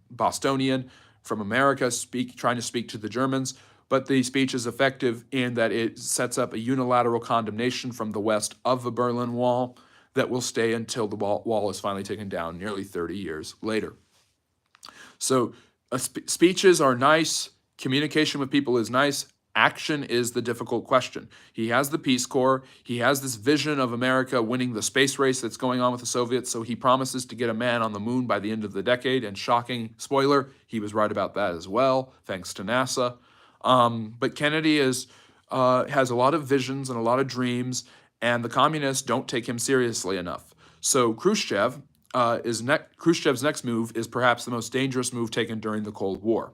A: Bostonian from America trying to speak to the Germans. But the speech is effective in that it sets up a unilateral condemnation from the West of the Berlin Wall that will stay until the wall is finally taken down nearly 30 years later. So speeches are nice, communication with people is nice, action is the difficult question. He has the Peace Corps, he has this vision of America winning the space race that's going on with the Soviets, so he promises to get a man on the moon by the end of the decade, and shocking spoiler, he was right about that as well, thanks to NASA. But Kennedy has a lot of visions and a lot of dreams, and the communists don't take him seriously enough. So Khrushchev's next move is perhaps the most dangerous move taken during the Cold War.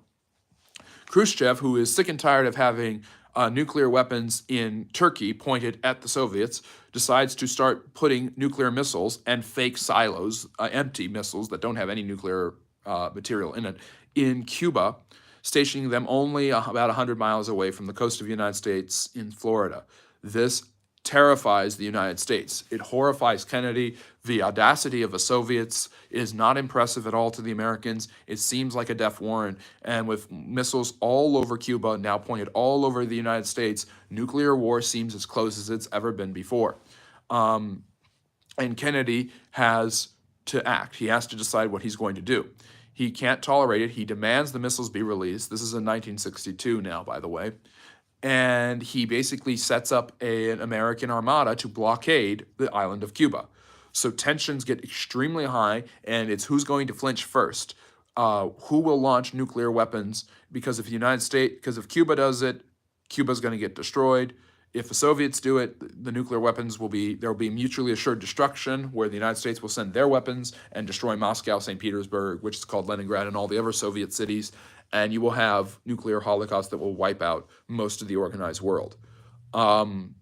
A: Khrushchev, who is sick and tired of having nuclear weapons in Turkey pointed at the Soviets, decides to start putting nuclear missiles and fake silos, empty missiles that don't have any nuclear material in it, in Cuba, stationing them only about 100 miles away from the coast of the United States in Florida. This terrifies the United States. It horrifies Kennedy. The audacity of the Soviets is not impressive at all to the Americans. It seems like a death warrant. And with missiles all over Cuba, now pointed all over the United States, nuclear war seems as close as it's ever been before. And Kennedy has to act. He has to decide what he's going to do. He can't tolerate it. He demands the missiles be released. This is in 1962 now, by the way. And he basically sets up an American armada to blockade the island of Cuba. So tensions get extremely high, and it's who's going to flinch first. Who will launch nuclear weapons? Because if Cuba does it, Cuba's going to get destroyed. If the Soviets do it, the nuclear weapons there will be mutually assured destruction, where the United States will send their weapons and destroy Moscow, St. Petersburg, which is called Leningrad, and all the other Soviet cities, and you will have nuclear holocaust that will wipe out most of the organized world. And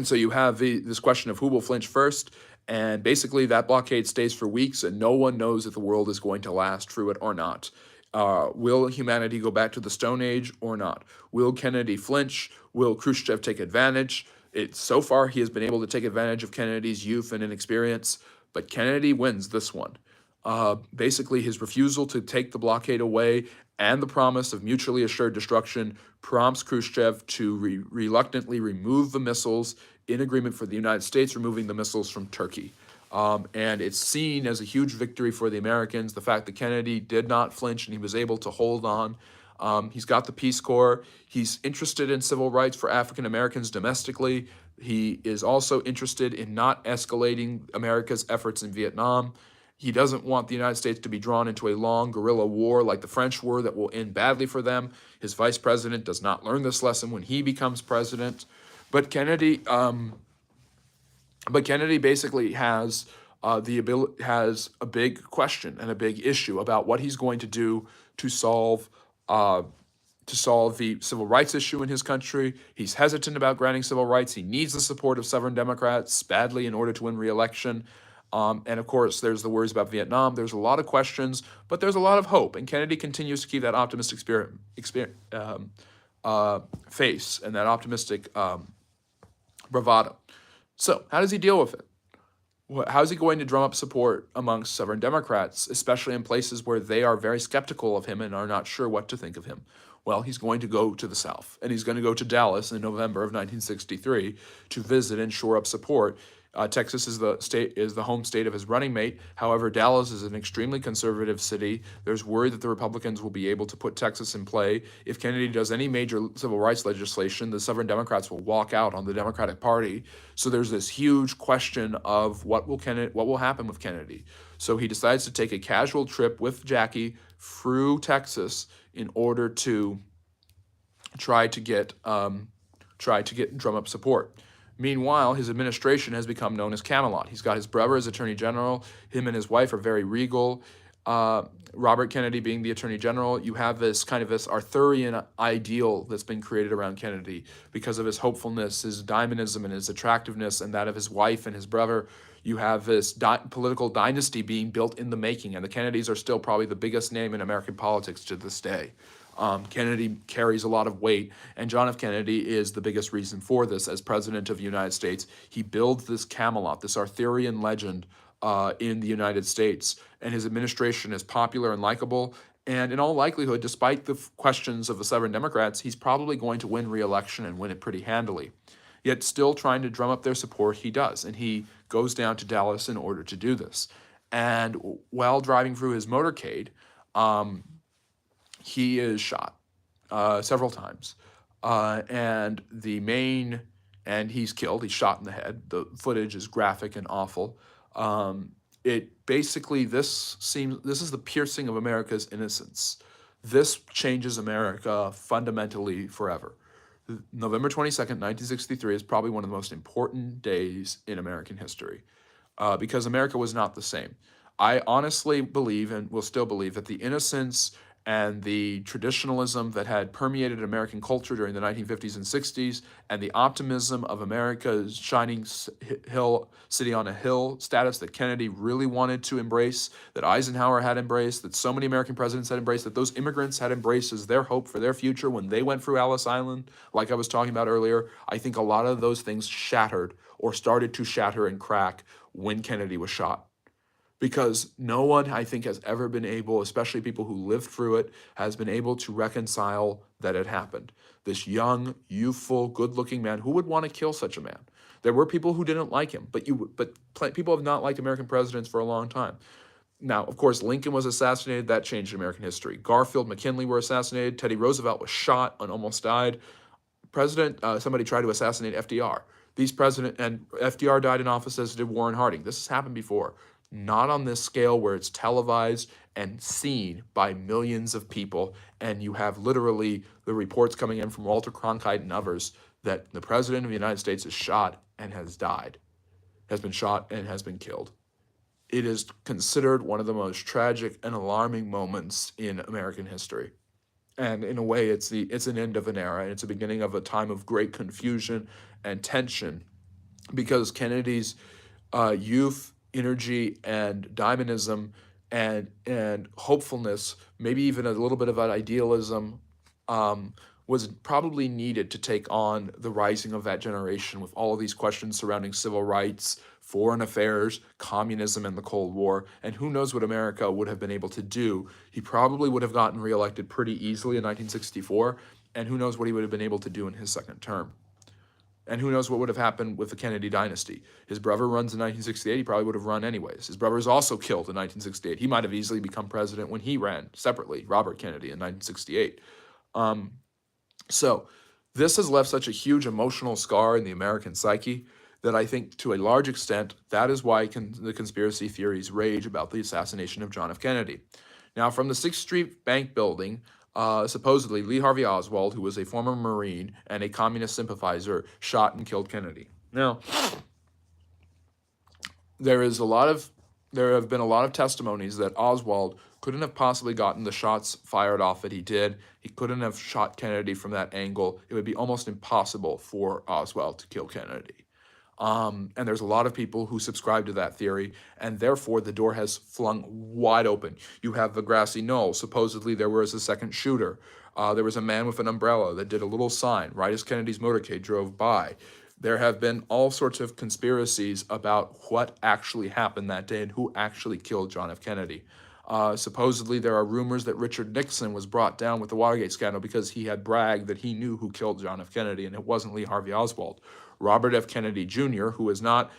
A: so you have this question of who will flinch first, and basically that blockade stays for weeks, and no one knows if the world is going to last through it or not. Will humanity go back to the Stone Age or not? Will Kennedy flinch? Will Khrushchev take advantage? So far, he has been able to take advantage of Kennedy's youth and inexperience, but Kennedy wins this one. Basically, his refusal to take the blockade away and the promise of mutually assured destruction prompts Khrushchev to reluctantly remove the missiles in agreement for the United States removing the missiles from Turkey. And it's seen as a huge victory for the Americans, the fact that Kennedy did not flinch and he was able to hold on. He's got the Peace Corps. He's interested in civil rights for African Americans domestically. He is also interested in not escalating America's efforts in Vietnam. He doesn't want the United States to be drawn into a long guerrilla war like the French were that will end badly for them. His vice president does not learn this lesson when he becomes president. But Kennedy basically has a big question and a big issue about what he's going to do to solve the civil rights issue in his country. He's hesitant about granting civil rights. He needs the support of Southern Democrats badly in order to win re-election. And of course, there's the worries about Vietnam. There's a lot of questions, but there's a lot of hope. And Kennedy continues to keep that optimistic face and that optimistic bravado. So, how does he deal with it? How is he going to drum up support amongst Southern Democrats, especially in places where they are very skeptical of him and are not sure what to think of him? Well, he's going to go to the South, and he's going to go to Dallas in November of 1963 to visit and shore up support. Texas is the home state of his running mate. However, Dallas is an extremely conservative city. There's worry that the Republicans will be able to put Texas in play. If Kennedy does any major civil rights legislation, the Southern Democrats will walk out on the Democratic Party. So there's this huge question of what will happen with Kennedy. So he decides to take a casual trip with Jackie through Texas in order to try to drum up support. Meanwhile, his administration has become known as Camelot. He's got his brother as Attorney General. Him and his wife are very regal. Robert Kennedy being the Attorney General, you have this Arthurian ideal that's been created around Kennedy because of his hopefulness, his diamonism, and his attractiveness, and that of his wife and his brother. You have this political dynasty being built in the making, and the Kennedys are still probably the biggest name in American politics to this day. Kennedy carries a lot of weight, and John F. Kennedy is the biggest reason for this. As President of the United States, he builds this Camelot, this Arthurian legend in the United States, and his administration is popular and likable. And in all likelihood, despite the questions of the Southern Democrats, he's probably going to win re-election and win it pretty handily. Yet still trying to drum up their support, he does, and he goes down to Dallas in order to do this. And while driving through his motorcade, he is shot several times, and he's killed. He's shot in the head. The footage is graphic and awful. It basically this is the piercing of America's innocence. This changes America fundamentally forever. November 22nd, 1963 is probably one of the most important days in American history because America was not the same. I honestly believe and will still believe that the innocence and the traditionalism that had permeated American culture during the 1950s and 60s, and the optimism of America's shining city on a hill status that Kennedy really wanted to embrace, that Eisenhower had embraced, that so many American presidents had embraced, that those immigrants had embraced as their hope for their future when they went through Ellis Island, like I was talking about earlier. I think a lot of those things shattered or started to shatter and crack when Kennedy was shot. Because no one, I think, has ever been able, especially people who lived through it, has been able to reconcile that it happened. This young, youthful, good-looking man, who would want to kill such a man? There were people who didn't like him, but people have not liked American presidents for a long time. Now, of course, Lincoln was assassinated. That changed American history. Garfield, McKinley were assassinated. Teddy Roosevelt was shot and almost died. Somebody tried to assassinate FDR. And FDR died in office, as did Warren Harding. This has happened before. Not on this scale where it's televised and seen by millions of people, and you have literally the reports coming in from Walter Cronkite and others that the President of the United States is shot and has died, has been shot and has been killed. It is considered one of the most tragic and alarming moments in American history. And in a way, it's an end of an era, and it's a beginning of a time of great confusion and tension, because Kennedy's youth, energy, and dynamism and hopefulness, maybe even a little bit of that idealism, was probably needed to take on the rising of that generation with all of these questions surrounding civil rights, foreign affairs, communism, and the Cold War. And who knows what America would have been able to do. He probably would have gotten reelected pretty easily in 1964, and who knows what he would have been able to do in his second term. And who knows what would have happened with the Kennedy dynasty. His brother runs in 1968. He probably would have run anyways. His brother was also killed in 1968. He might have easily become president when he ran separately, Robert Kennedy, in 1968. So this has left such a huge emotional scar in the American psyche that I think to a large extent, that is why the conspiracy theories rage about the assassination of John F. Kennedy. Now, from the 6th Street Bank building, supposedly Lee Harvey Oswald, who was a former Marine and a communist sympathizer, shot and killed Kennedy. Now, there have been a lot of testimonies that Oswald couldn't have possibly gotten the shots fired off that he did. He couldn't have shot Kennedy from that angle. It would be almost impossible for Oswald to kill Kennedy. And there's a lot of people who subscribe to that theory, and therefore the door has flung wide open. You have the grassy knoll. Supposedly there was a second shooter. There was a man with an umbrella that did a little sign right as Kennedy's motorcade drove by. There have been all sorts of conspiracies about what actually happened that day and who actually killed John F. Kennedy. Supposedly, there are rumors that Richard Nixon was brought down with the Watergate scandal because he had bragged that he knew who killed John F. Kennedy, and it wasn't Lee Harvey Oswald. Robert F. Kennedy Jr., who is not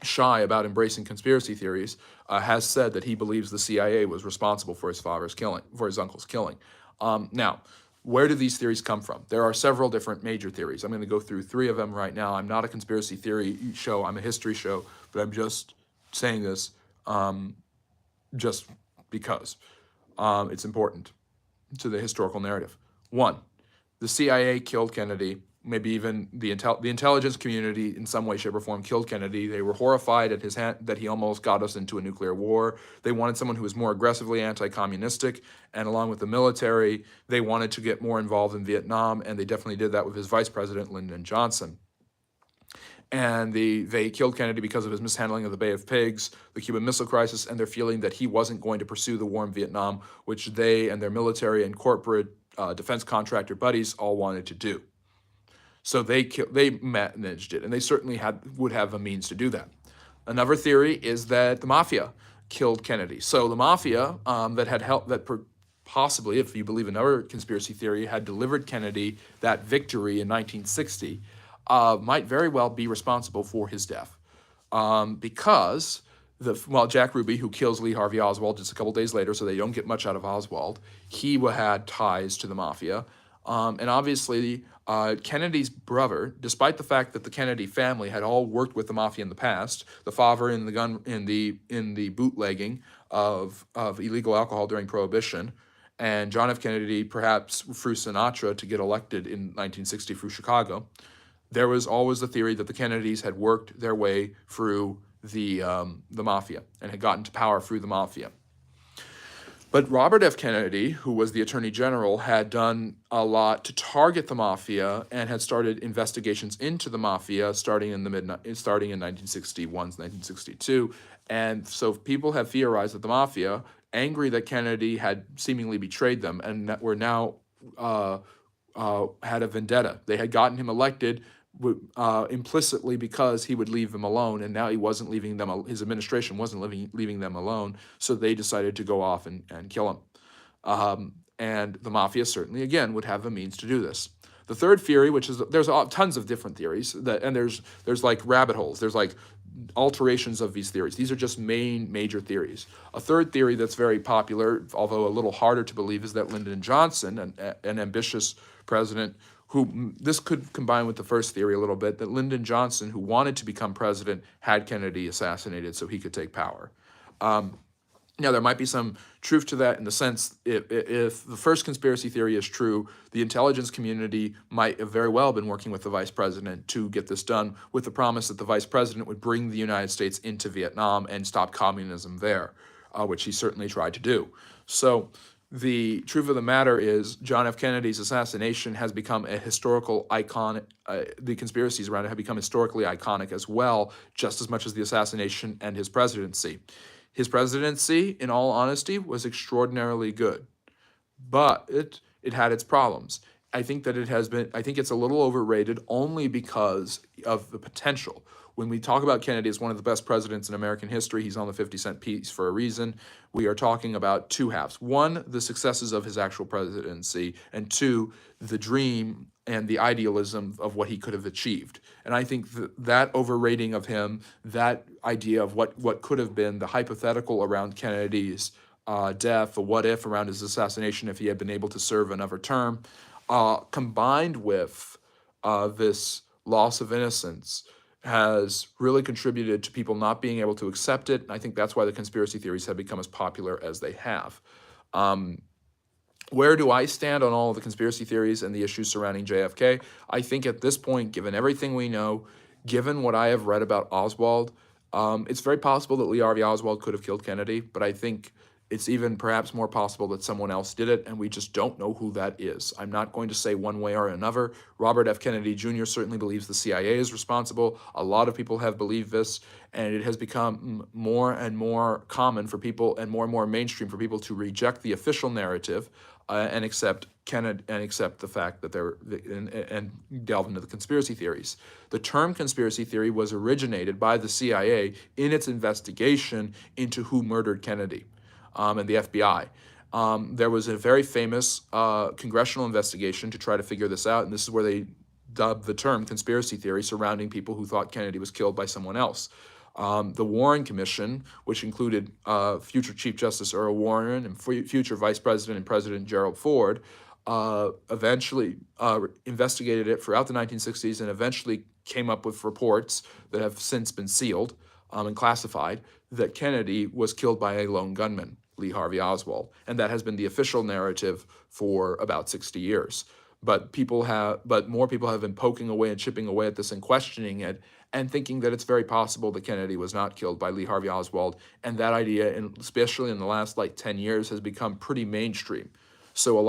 A: shy about embracing conspiracy theories, has said that he believes the CIA was responsible for his uncle's killing. Now, where do these theories come from? There are several different major theories. I'm going to go through 3 of them right now. I'm not a conspiracy theory show. I'm a history show, but I'm just saying this just because it's important to the historical narrative. 1, the CIA killed Kennedy. Maybe even the intelligence community in some way, shape, or form killed Kennedy. They were horrified at that he almost got us into a nuclear war. They wanted someone who was more aggressively anti-communistic, and along with the military, they wanted to get more involved in Vietnam, and they definitely did that with his vice president, Lyndon Johnson. And they killed Kennedy because of his mishandling of the Bay of Pigs, the Cuban Missile Crisis, and their feeling that he wasn't going to pursue the war in Vietnam, which they and their military and corporate defense contractor buddies all wanted to do. So they managed it, and they certainly would have a means to do that. Another theory is that the mafia killed Kennedy. So the mafia that had helped, possibly, if you believe another conspiracy theory, had delivered Kennedy that victory in 1960, might very well be responsible for his death, because Jack Ruby, who kills Lee Harvey Oswald just a couple days later, so they don't get much out of Oswald, he had ties to the mafia, and obviously. Kennedy's brother, despite the fact that the Kennedy family had all worked with the mafia in the past, the father in the bootlegging of illegal alcohol during Prohibition, and John F. Kennedy, perhaps through Sinatra, to get elected in 1960 through Chicago, there was always the theory that the Kennedys had worked their way through the mafia and had gotten to power through the mafia. But Robert F. Kennedy, who was the Attorney General, had done a lot to target the mafia and had started investigations into the mafia starting in 1961, 1962. And so people have theorized that the mafia, angry that Kennedy had seemingly betrayed them and that were now had a vendetta. They had gotten him elected implicitly because he would leave them alone, and now he wasn't leaving them. His administration wasn't leaving them alone, so they decided to go off and kill him. And the mafia certainly, again, would have the means to do this. The third theory, which is there's tons of different theories, and there's like rabbit holes. There's like alterations of these theories. These are just major theories. A third theory that's very popular, although a little harder to believe, is that Lyndon Johnson, an ambitious president, who this could combine with the first theory a little bit, that Lyndon Johnson, who wanted to become president, had Kennedy assassinated so he could take power. Now, there might be some truth to that in the sense if the first conspiracy theory is true, the intelligence community might have very well been working with the vice president to get this done, with the promise that the vice president would bring the United States into Vietnam and stop communism there, which he certainly tried to do. So the truth of the matter is John F. Kennedy's assassination has become a historical icon. The conspiracies around it have become historically iconic as well, just as much as the assassination and his presidency. His presidency, in all honesty, was extraordinarily good, but it had its problems. I think that I think it's a little overrated only because of the potential. When we talk about Kennedy as one of the best presidents in American history, he's on the 50-cent piece for a reason. We are talking about two halves. One, the successes of his actual presidency, and two, the dream and the idealism of what he could have achieved. And I think that overrating of him, that idea of what could have been, the hypothetical around Kennedy's death, the what if around his assassination if he had been able to serve another term, combined with this loss of innocence, has really contributed to people not being able to accept it. And I think that's why the conspiracy theories have become as popular as they have. Where do I stand on all of the conspiracy theories and the issues surrounding JFK? I think at this point, given everything we know, given what I have read about Oswald, it's very possible that Lee Harvey Oswald could have killed Kennedy, but I think It's even perhaps more possible that someone else did it, and we just don't know who that is. I'm not going to say one way or another. Robert F. Kennedy Jr. certainly believes the CIA is responsible. A lot of people have believed this, and it has become more and more common for people and more mainstream for people to reject the official narrative and accept Kennedy and accept the fact that and delve into the conspiracy theories. The term conspiracy theory was originated by the CIA in its investigation into who murdered Kennedy. And the FBI. There was a very famous congressional investigation to try to figure this out, and this is where they dubbed the term conspiracy theory surrounding people who thought Kennedy was killed by someone else. The Warren Commission, which included future Chief Justice Earl Warren and future Vice President and President Gerald Ford, eventually investigated it throughout the 1960s and eventually came up with reports that have since been sealed and classified that Kennedy was killed by a lone gunman, Lee Harvey Oswald, and that has been the official narrative for about 60 years. But more people have been poking away and chipping away at this and questioning it and thinking that it's very possible that Kennedy was not killed by Lee Harvey Oswald. And that idea, especially in the last 10 years, has become pretty mainstream. So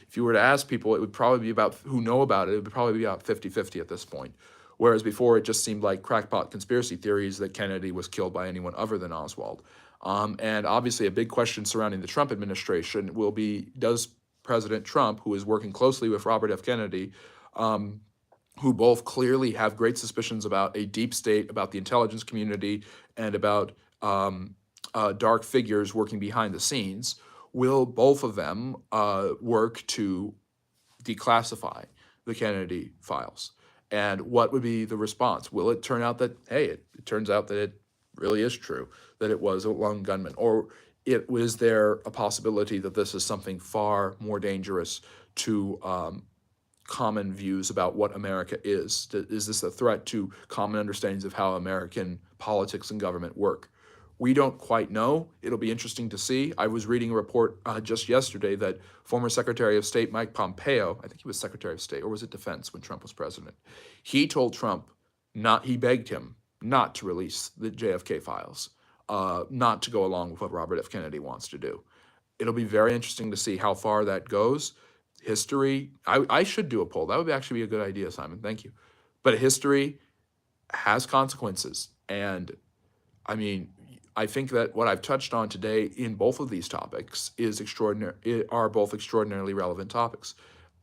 A: if you were to ask people, it would probably be about who know about it, it would probably be about 50-50 at this point. Whereas before it just seemed like crackpot conspiracy theories that Kennedy was killed by anyone other than Oswald. And obviously a big question surrounding the Trump administration will be, does President Trump, who is working closely with Robert F. Kennedy, who both clearly have great suspicions about a deep state, about the intelligence community, and about dark figures working behind the scenes, will both of them work to declassify the Kennedy files? And what would be the response? Will it turn out that, hey, it turns out that it really is true, that it was a lone gunman? Or was there a possibility that this is something far more dangerous to common views about what America is? Is this a threat to common understandings of how American politics and government work? We don't quite know. It'll be interesting to see. I was reading a report just yesterday that former Secretary of State Mike Pompeo, I think he was Secretary of State, or was it Defense when Trump was president? He told Trump, he begged him not to release the JFK files, not to go along with what Robert F. Kennedy wants to do. It'll be very interesting to see how far that goes. History, I should do a poll. That would actually be a good idea, Simon. Thank you. But history has consequences. And I mean, I think that what I've touched on today in both of these topics are both extraordinarily relevant topics.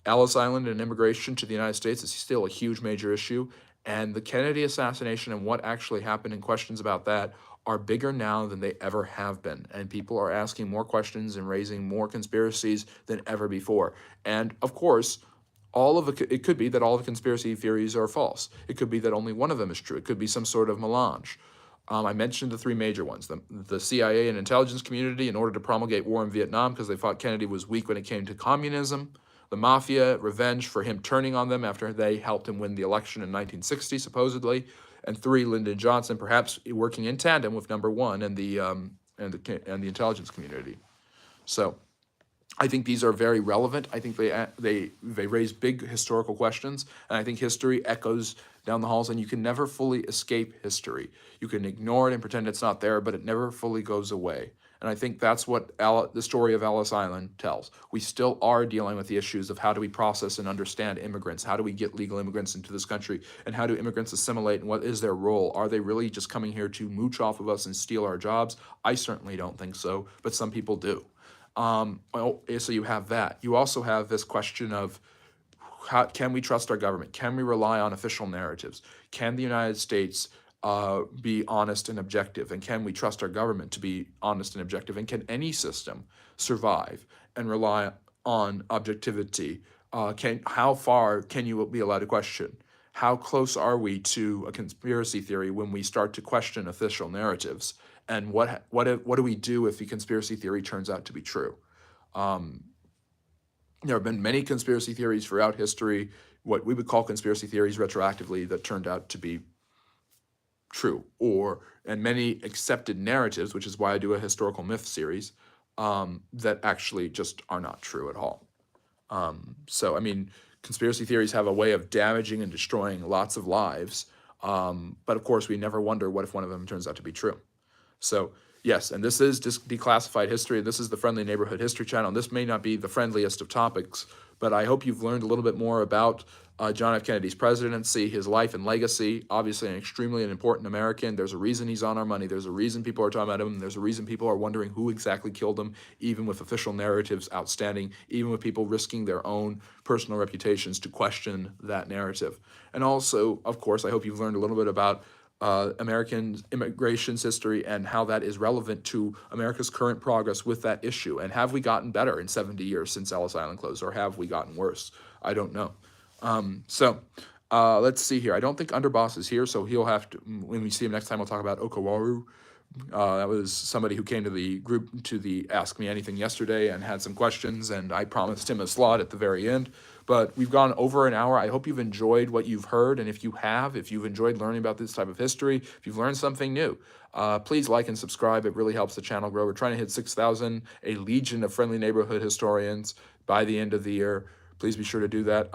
A: Ellis Island and immigration to the United States is still a huge major issue, and the Kennedy assassination and what actually happened and questions about that are bigger now than they ever have been, and people are asking more questions and raising more conspiracies than ever before. And of course, it could be that all the conspiracy theories are false. It could be that only one of them is true. It could be some sort of melange. I mentioned the three major ones, the CIA and intelligence community in order to promulgate war in Vietnam because they thought Kennedy was weak when it came to communism, the mafia, revenge for him turning on them after they helped him win the election in 1960, supposedly, and three, Lyndon Johnson, perhaps working in tandem with number one and the intelligence community. So I think these are very relevant. I think they raise big historical questions, and I think history echoes down the halls, and you can never fully escape history. You can ignore it and pretend it's not there, but it never fully goes away. And I think that's what the story of Ellis Island tells. We still are dealing with the issues of how do we process and understand immigrants? How do we get legal immigrants into this country? And how do immigrants assimilate, and what is their role? Are they really just coming here to mooch off of us and steal our jobs? I certainly don't think so, but some people do. So you have that. You also have this question of can we trust our government? Can we rely on official narratives? Can the United States be honest and objective? And can we trust our government to be honest and objective? And can any system survive and rely on objectivity? How far can you be allowed to question? How close are we to a conspiracy theory when we start to question official narratives? And what do we do if the conspiracy theory turns out to be true? There have been many conspiracy theories throughout history, what we would call conspiracy theories retroactively, that turned out to be true, and many accepted narratives, which is why I do a historical myth series, that actually just are not true at all. So, I mean, conspiracy theories have a way of damaging and destroying lots of lives, but of course we never wonder what if one of them turns out to be true. So Yes, and this is just declassified history. This is the Friendly Neighborhood History Channel. This may not be the friendliest of topics, but I hope you've learned a little bit more about John F. Kennedy's presidency, his life and legacy. Obviously, an extremely important American. There's a reason he's on our money. There's a reason people are talking about him. There's a reason people are wondering who exactly killed him, even with official narratives outstanding, even with people risking their own personal reputations to question that narrative. And also, of course, I hope you've learned a little bit about American immigration's history and how that is relevant to America's current progress with that issue. And have we gotten better in 70 years since Ellis Island closed, or have we gotten worse? I don't know. Let's see here. I don't think Underboss is here, so he'll have to, when we see him next time, we'll talk about Okawaru. That was somebody who came to the group to the Ask Me Anything yesterday and had some questions, and I promised him a slot at the very end. But we've gone over an hour. I hope you've enjoyed what you've heard, and if you have, if you've enjoyed learning about this type of history, if you've learned something new, please like and subscribe. It really helps the channel grow. We're trying to hit 6,000, a legion of friendly neighborhood historians by the end of the year. Please be sure to do that.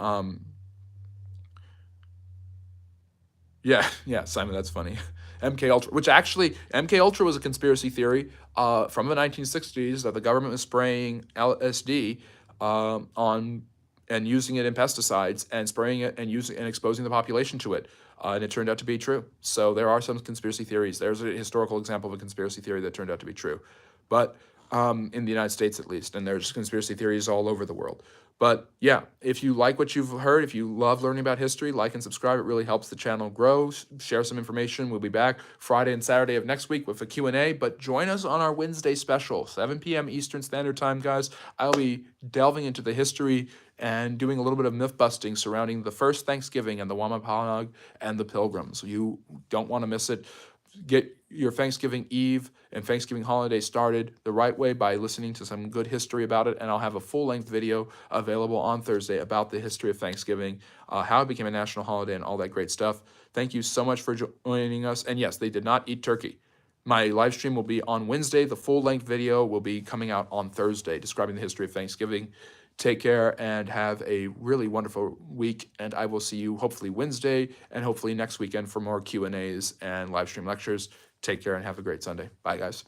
A: Yeah, Simon, that's funny. MK Ultra, which actually MK Ultra was a conspiracy theory from the 1960s that the government was spraying LSD on and using it in pesticides and spraying it and using and exposing the population to it. And it turned out to be true. So there are some conspiracy theories. There's a historical example of a conspiracy theory that turned out to be true. But in the United States at least, and there's conspiracy theories all over the world. But yeah, if you like what you've heard, if you love learning about history, like and subscribe. It really helps the channel grow. Share some information. We'll be back Friday and Saturday of next week with a Q&A, but join us on our Wednesday special, 7 p.m. Eastern Standard Time, guys. I'll be delving into the history and doing a little bit of myth busting surrounding the first Thanksgiving and the Wampanoag and the Pilgrims. You don't want to miss it. Get your Thanksgiving Eve and Thanksgiving holiday started the right way by listening to some good history about it, and I'll have a full-length video available on Thursday about the history of Thanksgiving, how it became a national holiday, and all that great stuff. Thank you so much for joining us, and yes, they did not eat turkey. My live stream will be on Wednesday. The full-length video will be coming out on Thursday, describing the history of Thanksgiving. Take care and have a really wonderful week, and I will see you hopefully Wednesday and hopefully next weekend for more Q&As and live stream lectures. Take care and have a great Sunday. Bye, guys.